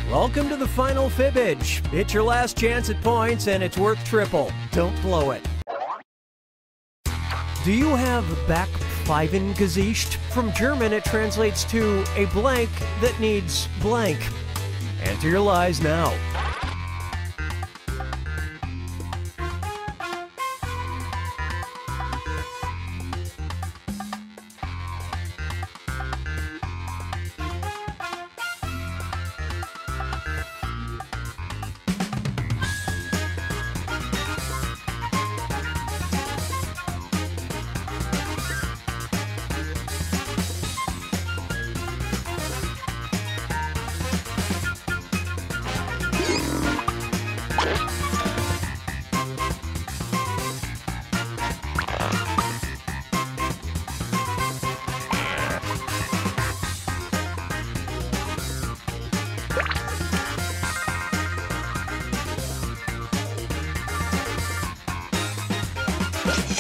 Welcome to the final fibbage. It's your last chance at points, and it's worth triple. Don't blow it. Do you have Backpfeifengesicht? From German, it translates to a blank that needs blank. Answer your lies now.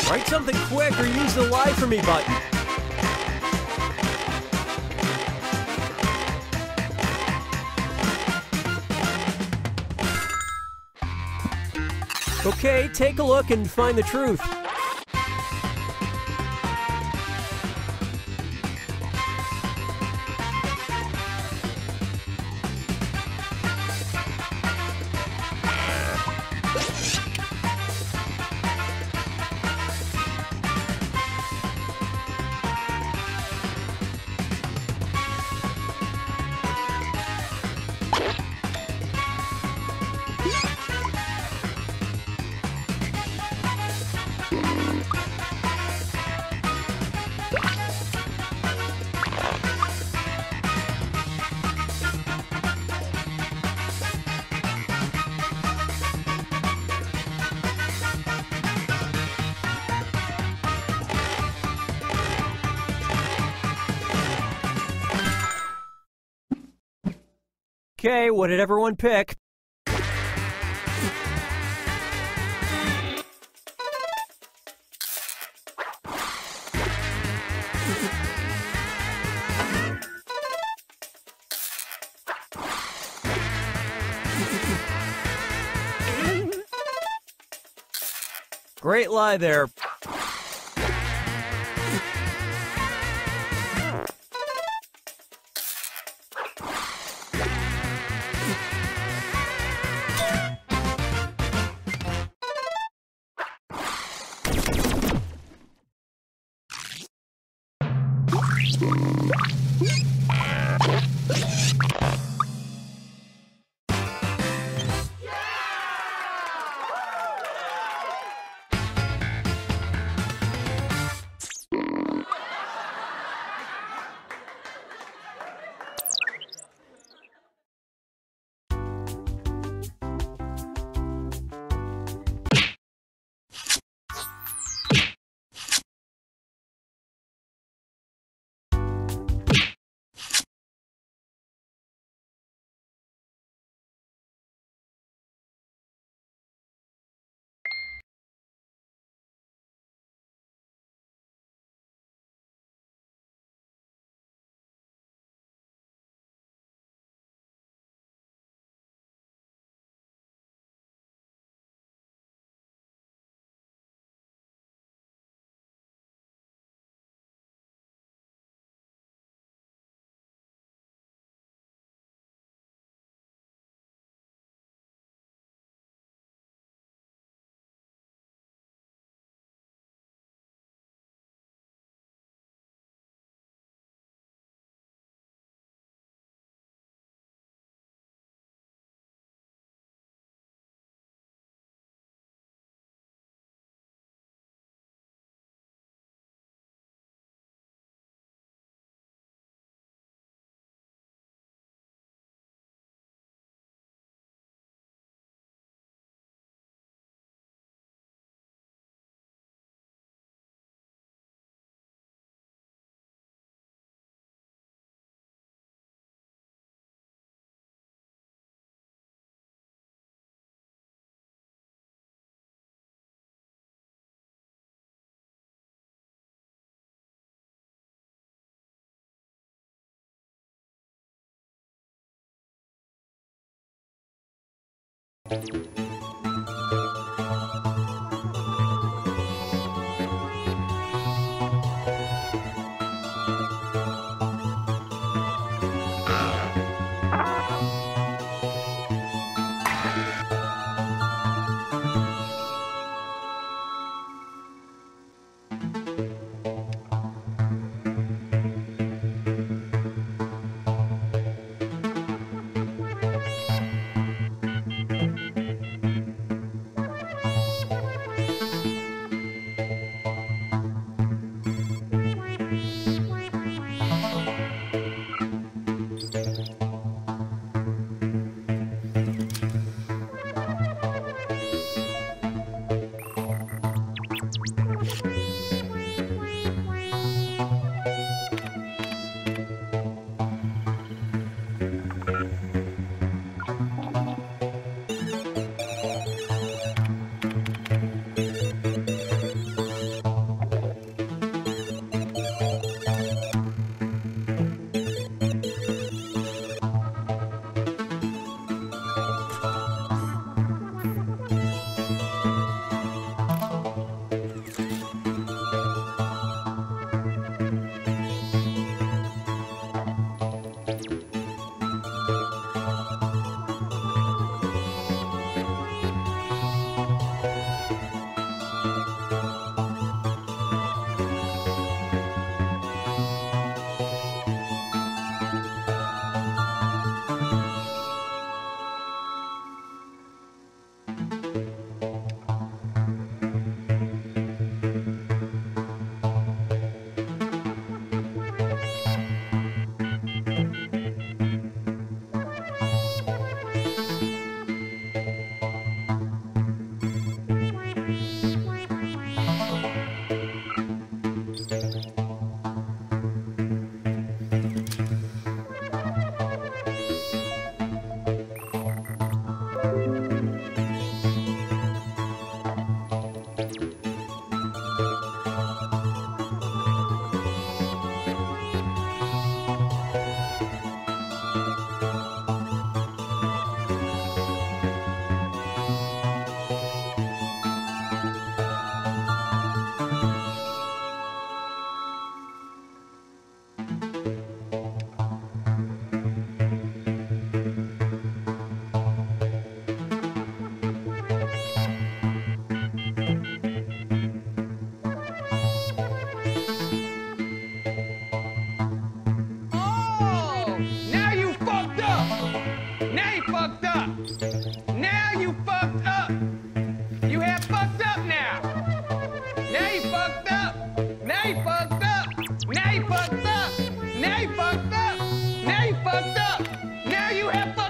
Write something quick or use the Lie For Me button. Okay, take a look and find the truth. Okay, what did everyone pick? Great lie there. Now you fucked up. Now you fucked up. Now you have